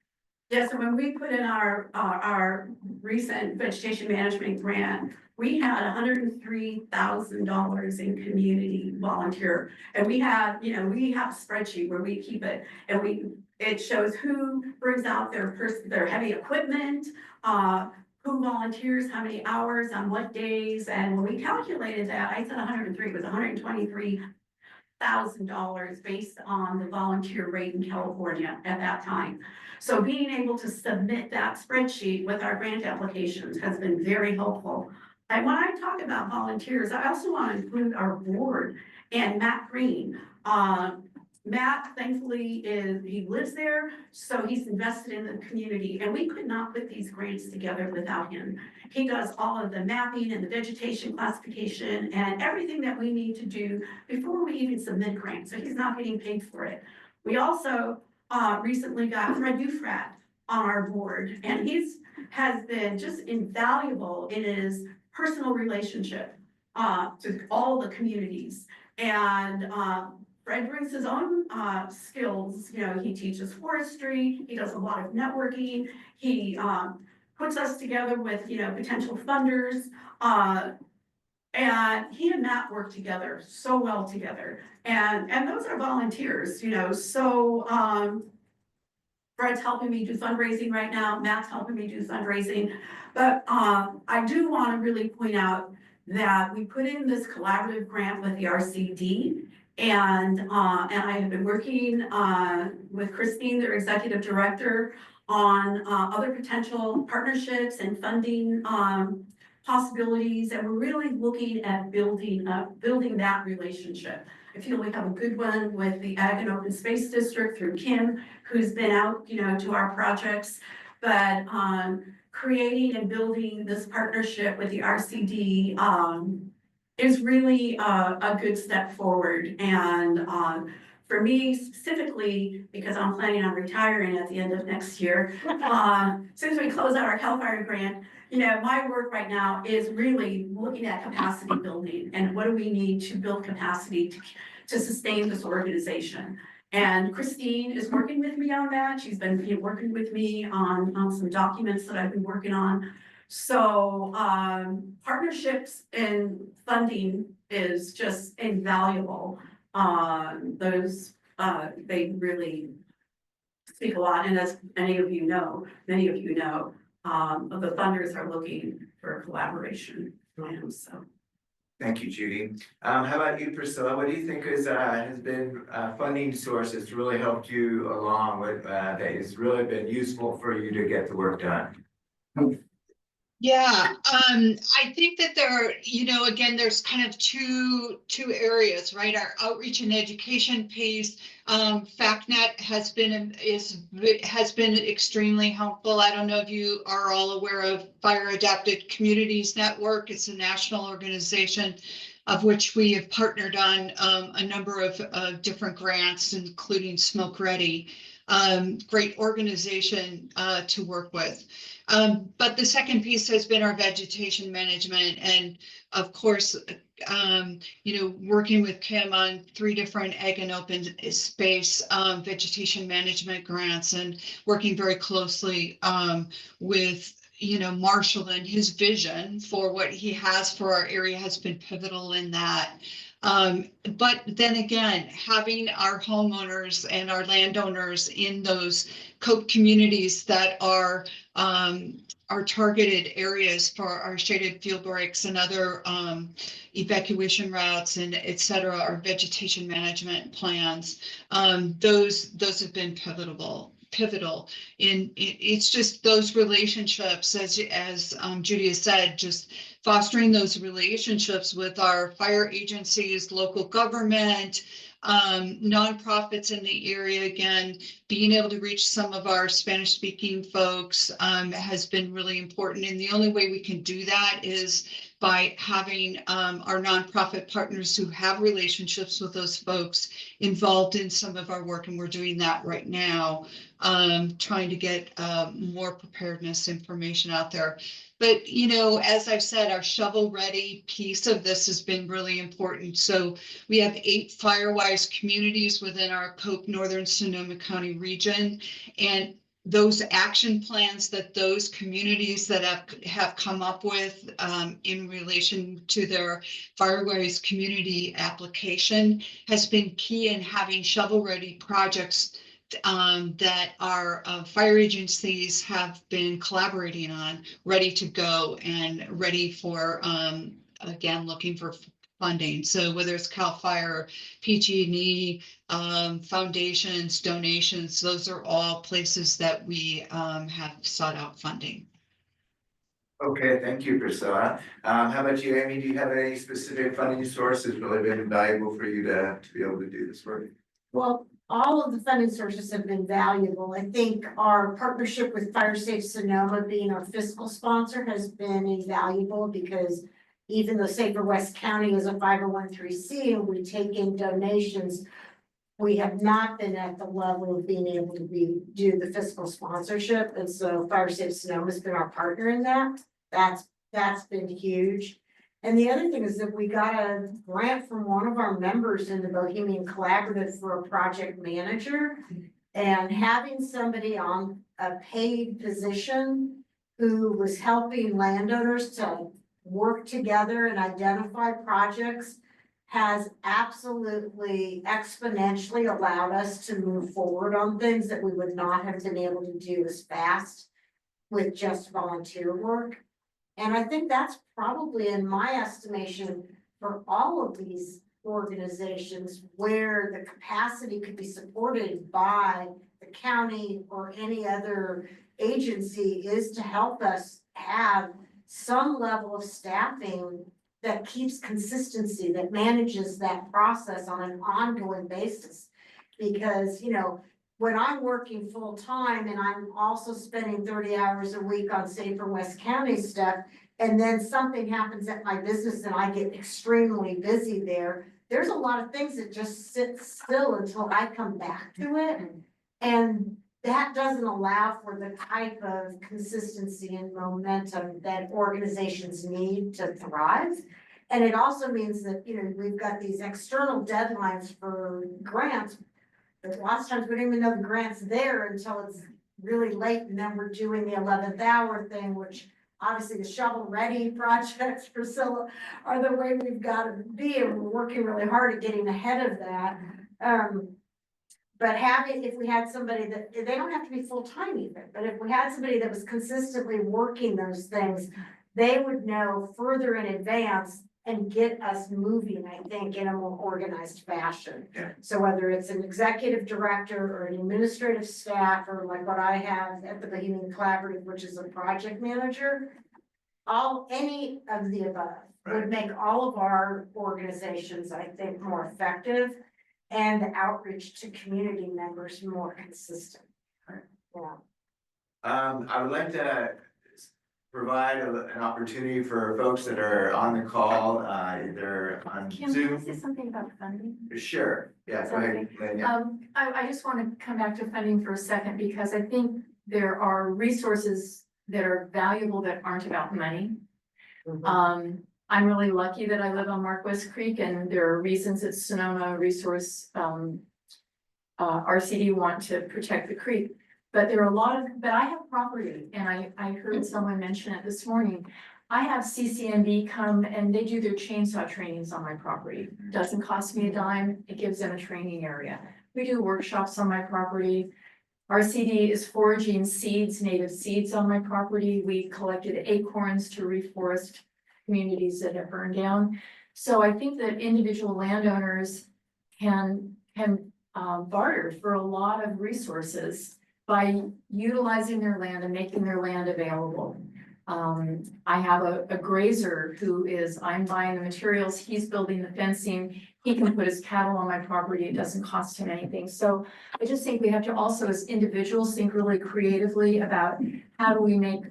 Yeah, so when we put in our recent vegetation management grant, we had $103,000 in community volunteer. And we have, you know, we have a spreadsheet where we keep it, and it shows who brings out their heavy equipment, who volunteers, how many hours, on what days. And when we calculated that, I said 103, it was $123,000 based on the volunteer rate in California at that time. So being able to submit that spreadsheet with our grant applications has been very helpful. And when I talk about volunteers, I also want to include our board and Matt Green. Matt, thankfully, he lives there, so he's invested in the community, and we could not put these grants together without him. He does all of the mapping and the vegetation classification and everything that we need to do before we even submit grants, so he's not getting paid for it. We also recently got Fred Dufrat on our board, and has been just invaluable in his personal relationship to all the communities. And Fred brings his own skills. You know, he teaches forestry, he does a lot of networking, he puts us together with, you know, potential funders. And he and Matt work together so well together. And those are volunteers, you know, so Fred's helping me do fundraising right now, Matt's helping me do fundraising. But I do want to really point out that we put in this collaborative grant with the RCD, and I have been working with Christine, their executive director, on other potential partnerships and funding possibilities, and we're really looking at building that relationship. I feel we have a good one with the Ag and Open Space District through Kim, who's been out, you know, to our projects, but creating and building this partnership with the RCD is really a good step forward. And for me specifically, because I'm planning on retiring at the end of next year, as soon as we close out our CAL FIRE grant, you know, my work right now is really looking at capacity building and what do we need to build capacity to sustain this organization. And Christine is working with me on that. She's been working with me on some documents that I've been working on. So partnerships and funding is just invaluable. They really speak a lot, and as many of you know, the funders are looking for collaboration. So. Thank you, Judy. How about you, Priscilla? What do you think has been funding source that's really helped you along with that has really been useful for you to get the work done? Yeah, I think that there are, you know, again, there's kind of two areas, right? Our outreach and education piece, FactNet has been extremely helpful. I don't know if you are all aware of Fire Adapted Communities Network. It's a national organization of which we have partnered on a number of different grants, including Smoke Ready. Great organization to work with. But the second piece has been our vegetation management, and of course, you know, working with Kim on 3 different Ag and Open Space vegetation management grants, and working very closely with, you know, Marshall, and his vision for what he has for our area has been pivotal in that. But then again, having our homeowners and our landowners in those COPE communities that are targeted areas for our shaded field breaks and other evacuation routes and et cetera, our vegetation management plans, those have been pivotal. It's just those relationships, as Judy has said, just fostering those relationships with our fire agencies, local government, nonprofits in the area. Again, being able to reach some of our Spanish speaking folks has been really important. And the only way we can do that is by having our nonprofit partners who have relationships with those folks involved in some of our work, and we're doing that right now, trying to get more preparedness information out there. But, you know, as I've said, our shovel-ready piece of this has been really important. So we have 8 Firewise communities within our Cope Northern Sonoma County region, and those action plans that those communities that have come up with in relation to their Firewise community application has been key in having shovel-ready projects that our fire agencies have been collaborating on, ready to go and ready for, again, looking for funding. So whether it's CAL FIRE, PG&E, foundations, donations, those are all places that we have sought out funding. Okay, thank you, Priscilla. How about you, Amy? Do you have any specific funding sources really been valuable for you to be able to do this work? Well, all of the funding sources have been valuable. I think our partnership with Fire Safe Sonoma being our fiscal sponsor has been invaluable, because even though Safer West County is a 501(c)(3) and we take in donations, we have not been at the level of being able to do the fiscal sponsorship. And so Fire Safe Sonoma has been our partner in that. That's been huge. And the other thing is that we got a grant from one of our members in the Bohemian Collaborative for a project manager. And having somebody on a paid position who was helping landowners to work together and identify projects has absolutely exponentially allowed us to move forward on things that we would not have been able to do as fast with just volunteer work. And I think that's probably, in my estimation, for all of these organizations where the capacity could be supported by the county or any other agency, is to help us have some level of staffing that keeps consistency, that manages that process on an ongoing basis. Because, you know, when I'm working full time and I'm also spending 30 hours a week on Safer West County stuff, and then something happens at my business and I get extremely busy there, there's a lot of things that just sit still until I come back to it. And that doesn't allow for the type of consistency and momentum that organizations need to thrive. And it also means that, you know, we've got these external deadlines for grants, but lots of times we don't even know the grant's there until it's really late, and then we're doing the 11th hour thing, which obviously the shovel-ready projects, Priscilla, are the way we've got to be, and we're working really hard at getting ahead of that. But if we had somebody that, they don't have to be full-time even, but if we had somebody that was consistently working those things, they would know further in advance and get us moving, I think, in a more organized fashion. Yeah. So whether it's an executive director or an administrative staff, or like what I have at the Bohemian Collaborative, which is a project manager, any of the above would make all of our organizations, I think, more effective, and the outreach to community members more consistent. Yeah. I would like to provide an opportunity for folks that are on the call, either on Kim, can I Zoom. say something about funding? Sure, yeah, go ahead, Lynn, yeah. I just want to come back to funding for a second, because I think there are resources that are valuable that aren't about money. I'm really lucky that I live on Marquest Creek, and there are reasons that Sonoma Resource RCD want to protect the creek. But there are but I have property, and I heard someone mention it this morning. I have CCNB come and they do their chainsaw trainings on my property. Doesn't cost me a dime. It gives them a training area. We do workshops on my property. RCD is foraging seeds, native seeds on my property. We collected acorns to reforest communities that have burned down. So I think that individual landowners can barter for a lot of resources by utilizing their land and making their land available. I have a grazer I'm buying the materials, he's building the fencing, he can put his cattle on my property, it doesn't cost him anything. So I just think we have to also, as individuals, think really creatively about how do we make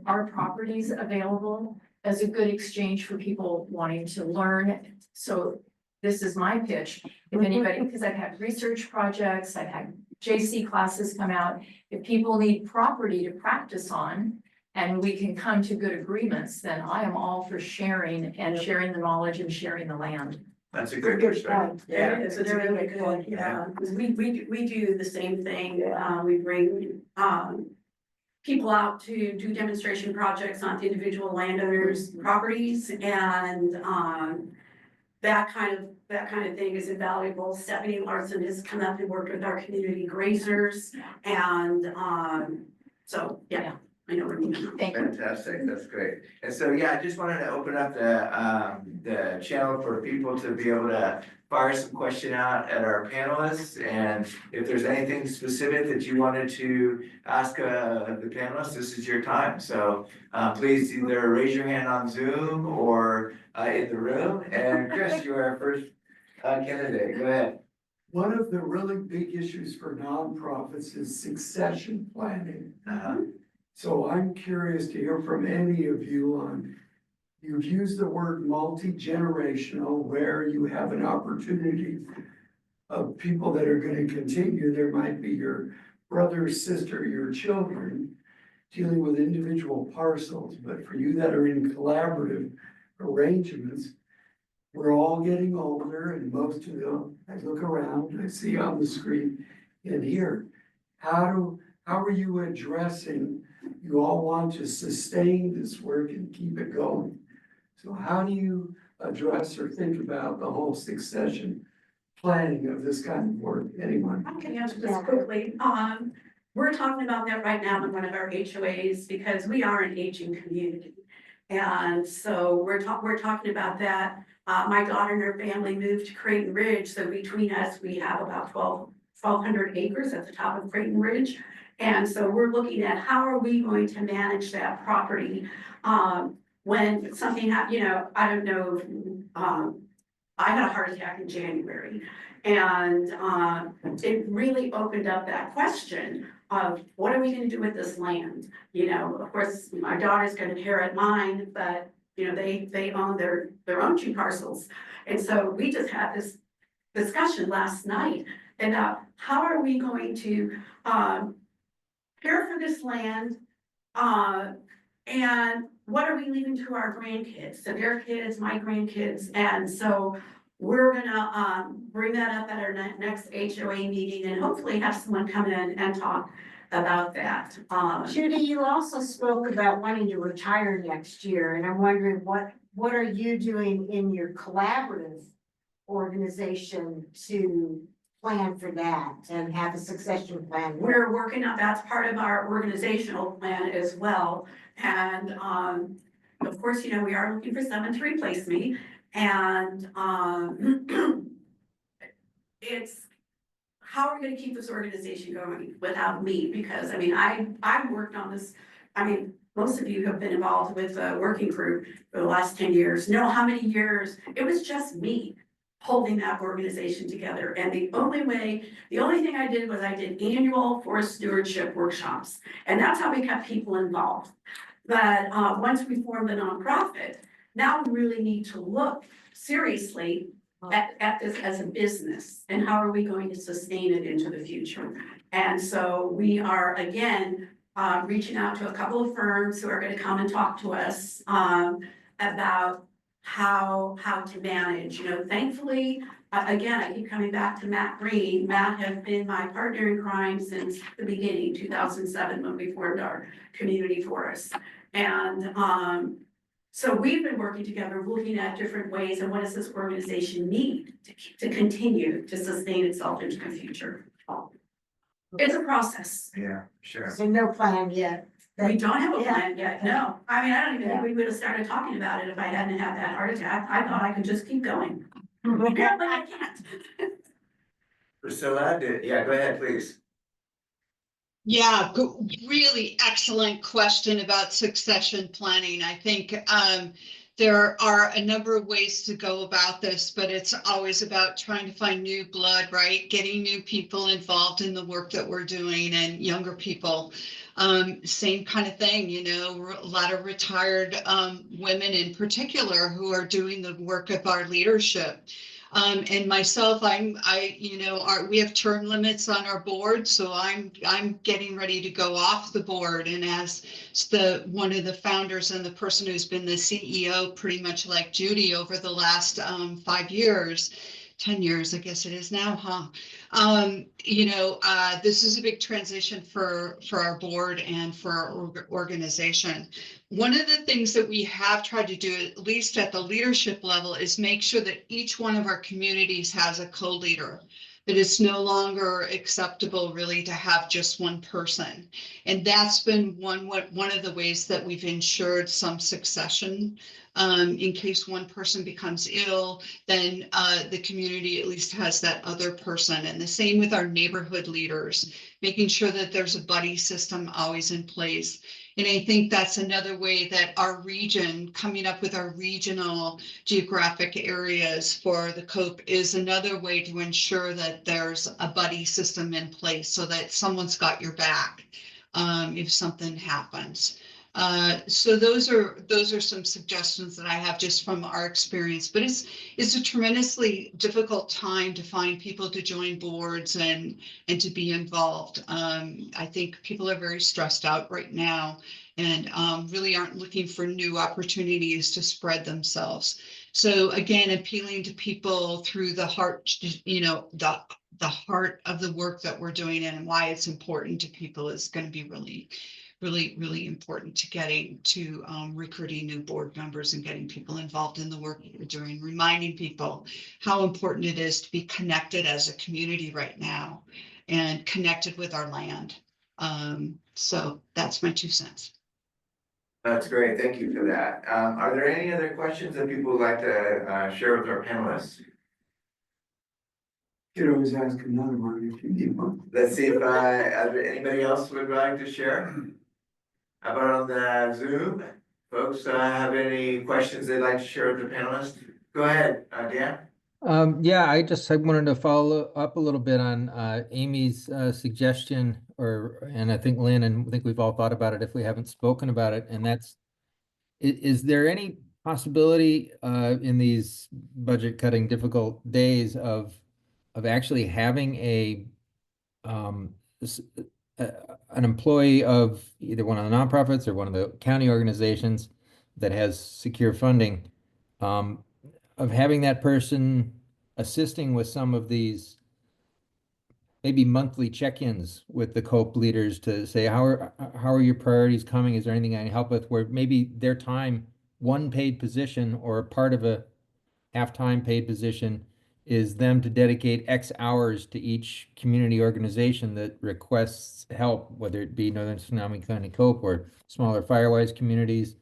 our properties available as a good exchange for people wanting to learn. So this is my pitch. If anybody, because I've had research projects, I've had JC classes come out. If people need property to practice on and we can come to good agreements, then I am all for sharing and sharing the knowledge and sharing the land. That's a good perspective. Yeah, it's really good, yeah, because we do the same thing, we bring, people out to do demonstration projects on individual landowners' properties, and, that kind of thing is invaluable. Stephanie Larson has come up and worked with our community grazers, and, so, yeah. I know what you mean. Fantastic, that's great. And so, yeah, I just wanted to open up the channel for people to be able to fire some question out at our panelists. And if there's anything specific that you wanted to ask the panelists, this is your time. So please either raise your hand on Zoom or in the room. And Chris, you are our first candidate, go ahead. One of the really big issues for nonprofits is succession planning. So I'm curious to hear from any of you on, you've used the word multi-generational, where you have an opportunity of people that are going to continue. There might be your brother, sister, your children dealing with individual parcels, but for you that are in collaborative arrangements, we're all getting older, and most of them, I look around, I see on the screen and here, how are you addressing, you all want to sustain this work and keep it going. So how do you address or think about the whole succession planning of this kind of work? Anyone? I can answer this quickly. We're talking about that right now in one of our HOAs because we are an aging community. And so we're talking about that. My daughter and her family moved to Creighton Ridge. So between us, we have about 1,200 acres at the top of Creighton Ridge. And so we're looking at how are we going to manage that property when something happens, I don't know, I had a heart attack in January. And it really opened up that question of what are we going to do with this land? Of course, my daughter's going to inherit mine, but they own their own 2 parcels. And so we just had this discussion last night about how are we going to care for this land, and what are we leaving to our grandkids? So their kids, my grandkids, and so we're gonna bring that up at our next HOA meeting and hopefully have someone come in and talk about that. Judy, you also spoke about wanting to retire next year, and I'm wondering what are you doing in your collaborative organization to plan for that and have a succession plan? We're working on, that's part of our organizational plan as well. And of course, we are looking for someone to replace me. And it's how are we going to keep this organization going without me? Because I've worked on this. Most of you have been involved with the working group for the last 10 years. Know how many years it was just me holding that organization together. And the only thing I did was I did annual forest stewardship workshops. And that's how we kept people involved. But once we formed the nonprofit, now we really need to look seriously at this as a business and how are we going to sustain it into the future. And so we are, again, reaching out to a couple of firms who are going to come and talk to us about how to manage. Thankfully, again, I keep coming back to Matt Green. Matt has been my partner in crime since the beginning, 2007, when we formed our community forest. And so we've been working together, looking at different ways and what does this organization need to continue to sustain itself into the future. It's a process. Yeah, sure. So no plan yet. We don't have a plan yet, no. I don't even think we would have started talking about it if I hadn't had that heart attack. I thought I could just keep going. Apparently I can't. Priscilla, yeah, go ahead, please. Yeah, really excellent question about succession planning. I think there are a number of ways to go about this, but it's always about trying to find new blood, right? Getting new people involved in the work that we're doing and younger people. Same kind of thing, you know, a lot of retired women in particular who are doing the work of our leadership. And myself, we have term limits on our board, so I'm getting ready to go off the board. And as one of the founders and the person who's been the CEO, pretty much like Judy over the last 5 years, 10 years, I guess it is now, huh? This is a big transition for our board and for our organization. One of the things that we have tried to do, at least at the leadership level, is make sure that each one of our communities has a co-leader. That it's no longer acceptable really to have just one person. And that's been one of the ways that we've ensured some succession. In case one person becomes ill, then the community at least has that other person. And the same with our neighborhood leaders, making sure that there's a buddy system always in place. And I think that's another way that our region, coming up with our regional geographic areas for the COPE, is another way to ensure that there's a buddy system in place so that someone's got your back if something happens. So those are some suggestions that I have just from our experience, but it's a tremendously difficult time to find people to join boards and to be involved. I think people are very stressed out right now and really aren't looking for new opportunities to spread themselves. So again, appealing to people through the heart, the heart of the work that we're doing and why it's important to people is going to be really important to getting to recruiting new board members and getting people involved in the work that we're doing, reminding people how important it is to be connected as a community right now and connected with our land. So that's my 2 cents. That's great. Thank you for that. Are there any other questions that people would like to share with our panelists? You can always ask another one if you need one. Let's see if anybody else would like to share. How about on the Zoom? Folks have any questions they'd like to share with the panelists? Go ahead, Dan. Yeah, I wanted to follow up a little bit on Amy's suggestion, and I think Lynn, and I think we've all thought about it if we haven't spoken about it, and that's, is there any possibility in these budget cutting difficult days of actually having an employee of either one of the nonprofits or one of the county organizations that has secure funding, of having that person assisting with some of these maybe monthly check-ins with the COPE leaders to say, how are your priorities coming? Is there anything I can help with? Where maybe their time, one paid position or a part of a half-time paid position, is them to dedicate X hours to each community organization that requests help, whether it be Northern Sonoma County COPE or smaller Firewise communities,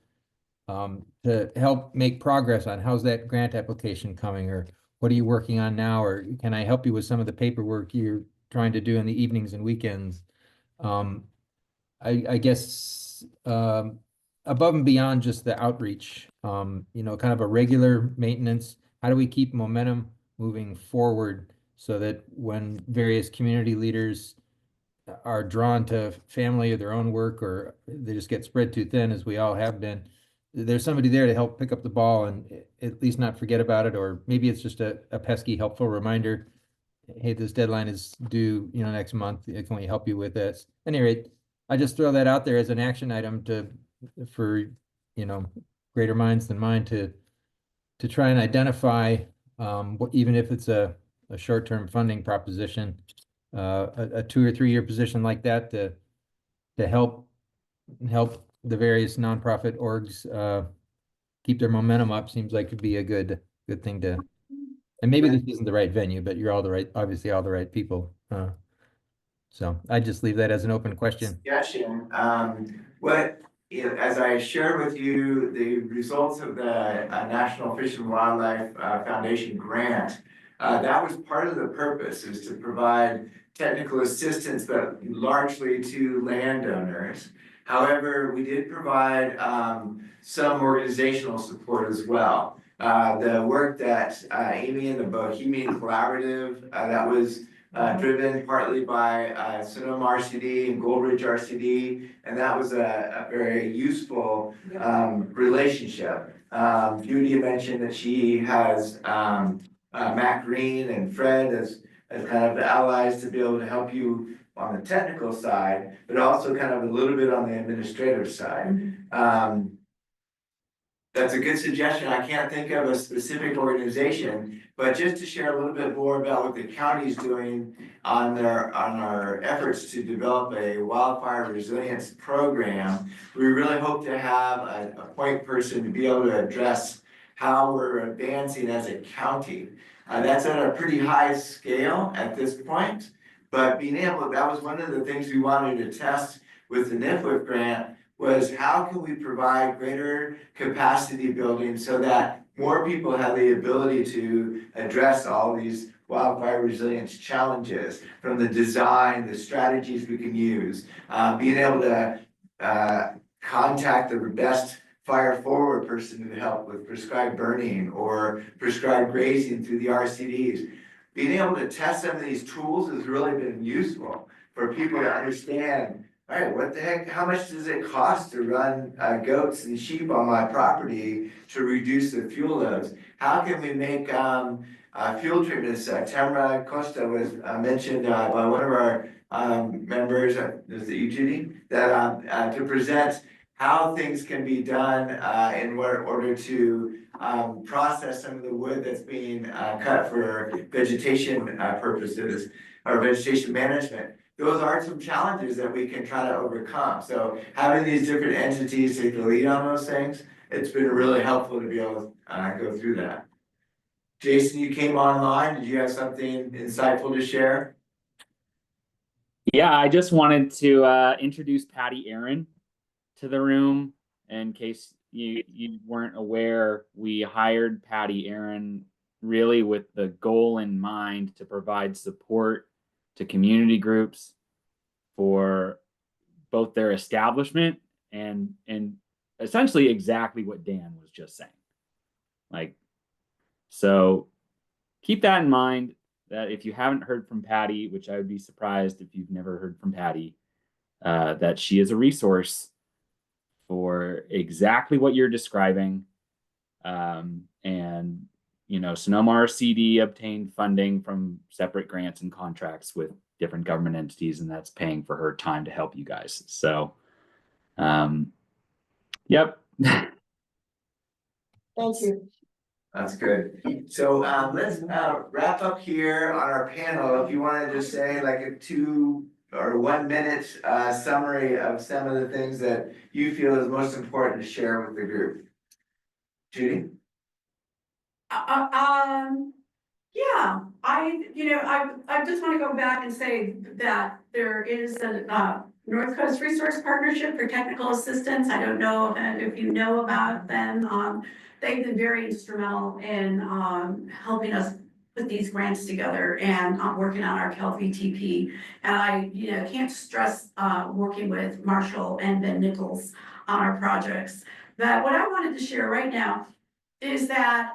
to help make progress on how's that grant application coming, or what are you working on now, or can I help you with some of the paperwork you're trying to do in the evenings and weekends. I guess above and beyond just the outreach, kind of a regular maintenance. How do we keep momentum moving forward so that when various community leaders are drawn to family or their own work, or they just get spread too thin, as we all have been, there's somebody there to help pick up the ball and at least not forget about it, or maybe it's just a pesky, helpful reminder. Hey, this deadline is due, next month. Can we help you with this? At any rate, I just throw that out there as an action item for greater minds than mine to try and identify even if it's a short-term funding proposition, a 2 or 3 year position like that to help the various nonprofit orgs keep their momentum up seems like it'd be a good thing to. And maybe this isn't the right venue, but you're obviously all the right people. So I just leave that as an open question. Suggestion. As I shared with you the results of the National Fish and Wildlife Foundation grant, that was part of the purpose, is to provide technical assistance, but largely to landowners. However, we did provide some organizational support as well. The work that Amy and the Bohemian Collaborative, that was driven partly by Sonoma RCD and Goldridge RCD, and that was a very useful relationship. Judy mentioned that she has Matt Green and Fred as kind of the allies to be able to help you on the technical side, but also kind of a little bit on the administrative side. That's a good suggestion. I can't think of a specific organization, but just to share a little bit more about what the county's doing on our efforts to develop a wildfire resilience program. We really hope to have a point person to be able to address how we're advancing as a county. That's at a pretty high scale at this point, but being able, that was one of the things we wanted to test with the NIFWIP grant, was how can we provide greater capacity building so that more people have the ability to address all these wildfire resilience challenges, from the design, the strategies we can use, being able to contact the best fire forward person to help with prescribed burning or prescribed grazing through the RCDs. Being able to test some of these tools has really been useful for people to understand, all right, what the heck, how much does it cost to run goats and sheep on my property to reduce the fuel loads? How can we make fuel treatments? Tamara Costa was mentioned by one of our members, is it you, Judy? That to present how things can be done in order to process some of the wood that's being cut for vegetation purposes or vegetation management. Those are some challenges that we can try to overcome. So having these different entities take the lead on those things, it's been really helpful to be able to go through that. Jason, you came online. Did you have something insightful to share? Yeah, I just wanted to introduce Patty Aaron to the room. In case you weren't aware, we hired Patty Aaron really with the goal in mind to provide support to community groups for both their establishment and essentially exactly what Dan was just saying. Like, so keep that in mind, that if you haven't heard from Patty, which I would be surprised if you've never heard from Patty, that she is a resource for exactly what you're describing. And, you know, Sonoma RCD obtained funding from separate grants and contracts with different government entities, and that's paying for her time to help you guys. So, yep. Thank you. That's good. So let's wrap up here on our panel. If you want to just say like a 2 or 1 minute summary of some of the things that you feel is most important to share with the group. Judy? Yeah, I just want to go back and say that there is a North Coast Resource Partnership for Technical Assistance. I don't know if you know about them. They've been very instrumental in helping us put these grants together and working on our CalVTP. And I can't stress working with Marshall and Ben Nichols on our projects. But what I wanted to share right now is that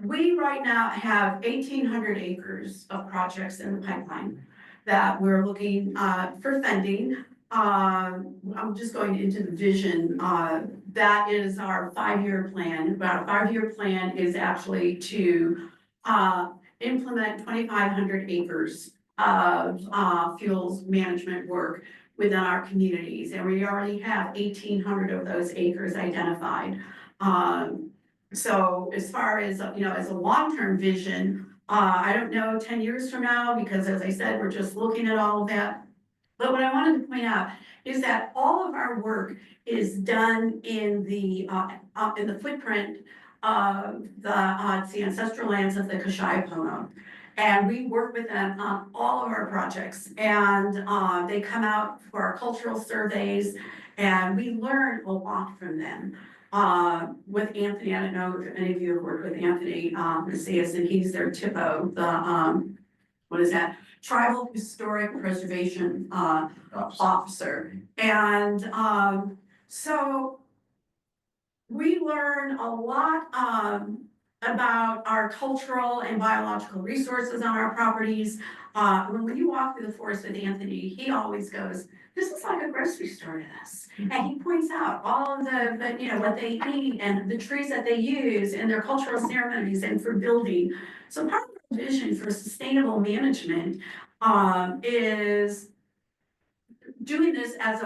we right now have 1,800 acres of projects in the pipeline that we're looking for funding. I'm just going into the vision. That is our 5-year plan. Our 5-year plan is actually to implement 2,500 acres of fuels management work within our communities. And we already have 1,800 of those acres identified. So as far as, as a long-term vision, I don't know 10 years from now, because as I said, we're just looking at all of that. But what I wanted to point out is that all of our work is done in the footprint of the ancestral lands of the Kashaya-Pono. And we work with them on all of our projects, and they come out for our cultural surveys, and we learn a lot from them. With Anthony, I don't know if any of you have worked with Anthony Macias, and he's their TIPO, tribal historic preservation, officer. And, so we learn a lot, about our cultural and biological resources on our properties. When you walk through the forest with Anthony, he always goes, this is like a grocery store to us. And he points out all of the, you know, what they eat and the trees that they use in their cultural ceremonies and for building. So part of our vision for sustainable management, is doing this as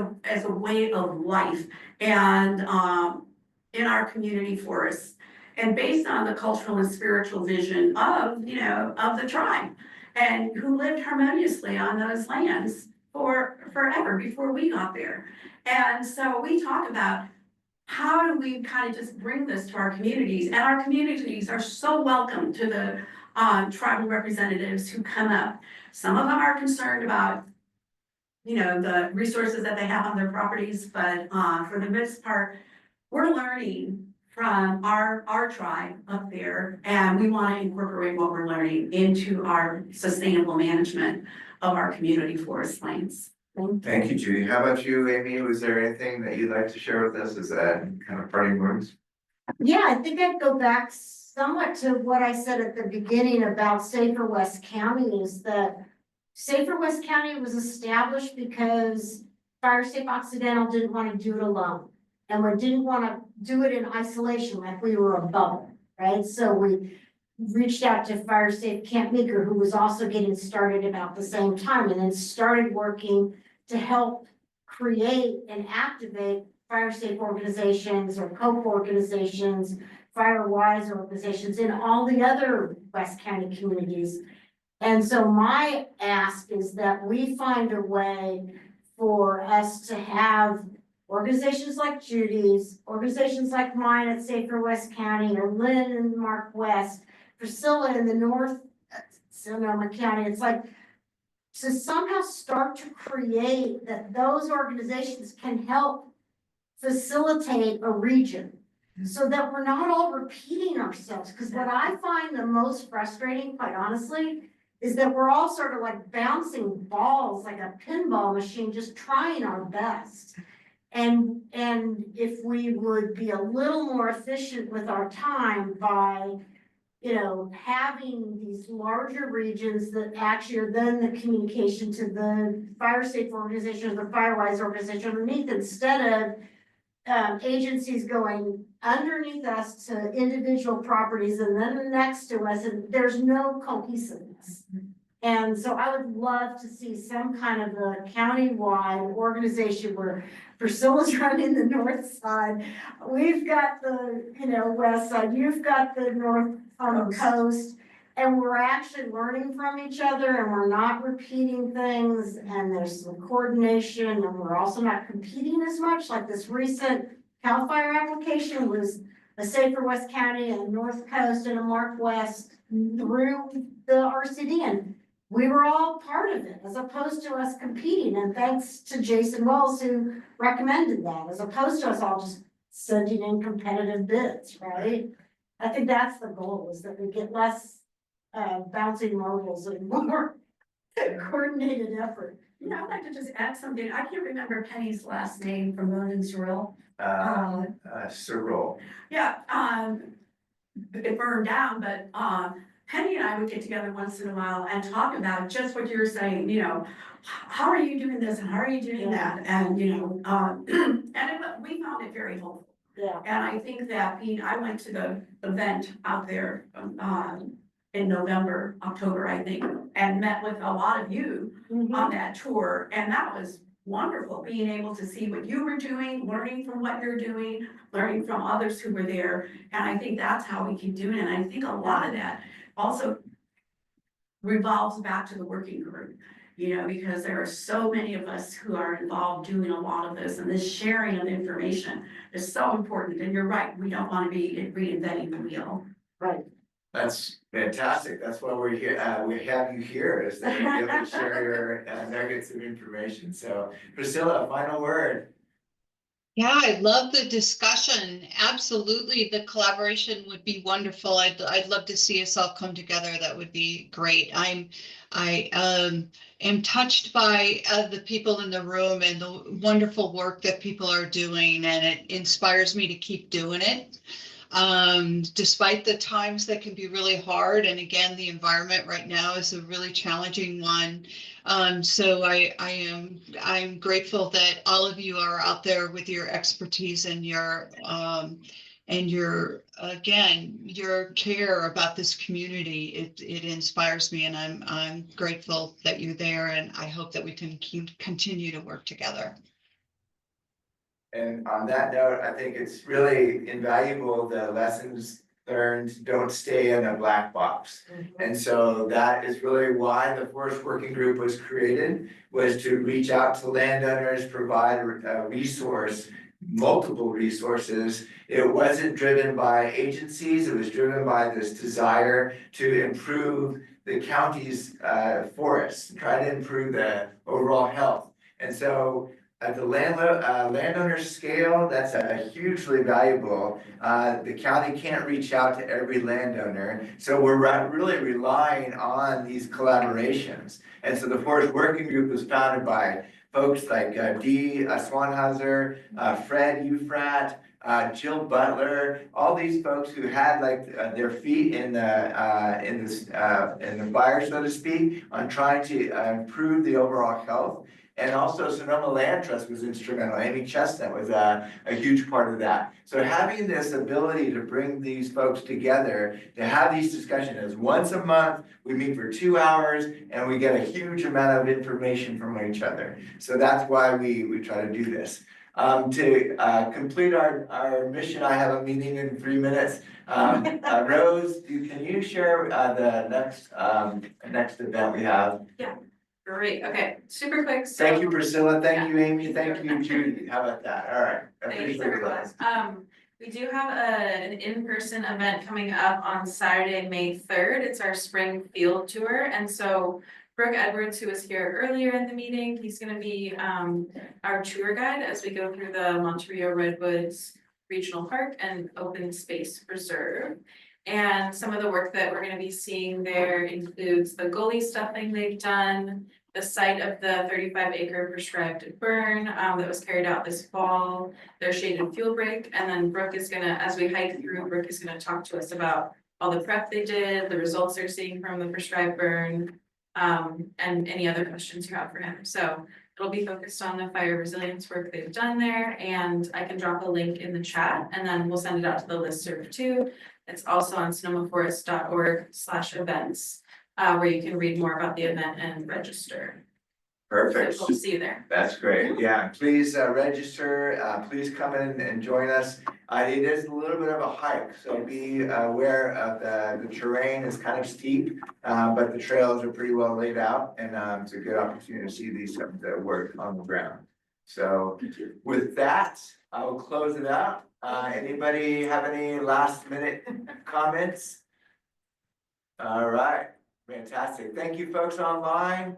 a way of life and, in our community forests. And based on the cultural and spiritual vision of, you know, of the tribe and who lived harmoniously on those lands for forever before we got there. And so we talk about how do we kind of just bring this to our communities, and our communities are so welcome to the tribal representatives who come up. Some of them are concerned about, you know, the resources that they have on their properties, but for the most part, we're learning from our tribe up there, and we want to incorporate what we're learning into our sustainable management of our community forest lands. Thank you, Judy. How about you, Amy? Was there anything that you'd like to share with us as that kind of parting words? Yeah, I think I'd go back somewhat to what I said at the beginning about Safer West County, is that Safer West County was established because Fire Safe Occidental didn't want to do it alone. And we didn't want to do it in isolation like we were a bubble, right? So we reached out to Fire Safe Camp Meeker, who was also getting started about the same time, and then started working to help create and activate fire safe organizations or COPE organizations, Firewise organizations in all the other West County communities. And so my ask is that we find a way for us to have organizations like Judy's, organizations like mine at Safer West County, or Lynn and Mark West, Priscilla in the North Sonoma County. It's like to somehow start to create that those organizations can help facilitate a region so that we're not all repeating ourselves. Because what I find the most frustrating, quite honestly, is that we're all sort of like bouncing balls like a pinball machine, just trying our best. And if we would be a little more efficient with our time by, you know, having these larger regions that actually are then the communication to the fire safe organization or the Firewise organization underneath, instead of agencies going underneath us to individual properties and then next to us, and there's no cohesiveness. And so I would love to see some kind of a countywide organization where Priscilla's running the north side. We've got the, you know, west side, you've got the north on the coast. And we're actually learning from each other, and we're not repeating things, and there's some coordination, and we're also not competing as much. Like this recent CAL FIRE application was a Safer West County and North Coast and a Mark West through the RCD, and we were all part of it, as opposed to us competing. And thanks to Jason Wells, who recommended that, as opposed to us all just sending in competitive bids, right? I think that's the goal, is that we get less bouncing marbles and more coordinated effort. You know, I'd like to just add something. I can't remember Penny's last name from Williams Rural. Cyril. Yeah, it burned down, but Penny and I would get together once in a while and talk about just what you're saying, you know, how are you doing this and how are you doing that? And, you know, we found it very helpful. Yeah. And I think that I went to the event out there in November, October, I think, and met with a lot of you on that tour. And that was wonderful, being able to see what you were doing, learning from what you're doing, learning from others who were there. And I think that's how we keep doing it. And I think a lot of that also revolves back to the working group, you know, because there are so many of us who are involved doing a lot of this, and this sharing of information is so important. And you're right, we don't want to be reinventing the wheel. Right. That's fantastic. That's why we're here. We have you here, is that you're able to share your nuggets of information. So Priscilla, final word. Yeah, I love the discussion. Absolutely. The collaboration would be wonderful. I'd love to see us all come together. That would be great. I am touched by the people in the room and the wonderful work that people are doing, and it inspires me to keep doing it. Despite the times that can be really hard. And again, the environment right now is a really challenging one. So I'm grateful that all of you are out there with your expertise and your again, your care about this community. It inspires me, and I'm grateful that you're there, and I hope that we can continue to work together. And on that note, I think it's really invaluable, the lessons learned don't stay in a black box. And so that is really why the Forest Working Group was created, was to reach out to landowners, provide a resource, multiple resources. It wasn't driven by agencies, it was driven by this desire to improve the county's forests, try to improve the overall health. And so at the landowner scale, that's hugely valuable. The county can't reach out to every landowner, so we're really relying on these collaborations. And so the Forest Working Group was founded by folks like Dee Swanhauser, Fred Ufrat, Jill Butler, all these folks who had their feet in the fire, so to speak, on trying to improve the overall health. And also Sonoma Land Trust was instrumental. Amy Chestnut was a huge part of that. So having this ability to bring these folks together, to have these discussions once a month, we meet for 2 hours and we get a huge amount of information from each other. So that's why we try to do this. To complete our mission, I have a meeting in 3 minutes. Rose, can you share the next event we have? Yeah. Great, okay, super quick. Thank you, Priscilla, thank you, Amy, thank you, Judy, how about that, all right. Thanks, everyone. We do have an in-person event coming up on Saturday, May 3rd. It's our spring field tour, and so Brooke Edwards, who was here earlier in the meeting, he's gonna be our tour guide as we go through the Monterey Redwoods Regional Park and Open Space Reserve. And some of the work that we're gonna be seeing there includes the gully stuffing they've done, the site of the 35-acre prescribed burn that was carried out this fall, their shaded fuel break, and then Brooke is gonna, as we hike through, Brooke is gonna talk to us about all the prep they did, the results they're seeing from the prescribed burn, and any other questions you have for him. So it'll be focused on the fire resilience work they've done there, and I can drop a link in the chat, and then we'll send it out to the listserv too. It's also on sonomaforest.org/events. Where you can read more about the event and register. Perfect. So we'll see you there. That's great, yeah, please register, please come in and join us. It is a little bit of a hike, so be aware of the terrain is kind of steep, but the trails are pretty well laid out, and it's a good opportunity to see the work on the ground. So with that, I will close it out. Anybody have any last minute comments? All right. Fantastic. Thank you folks online.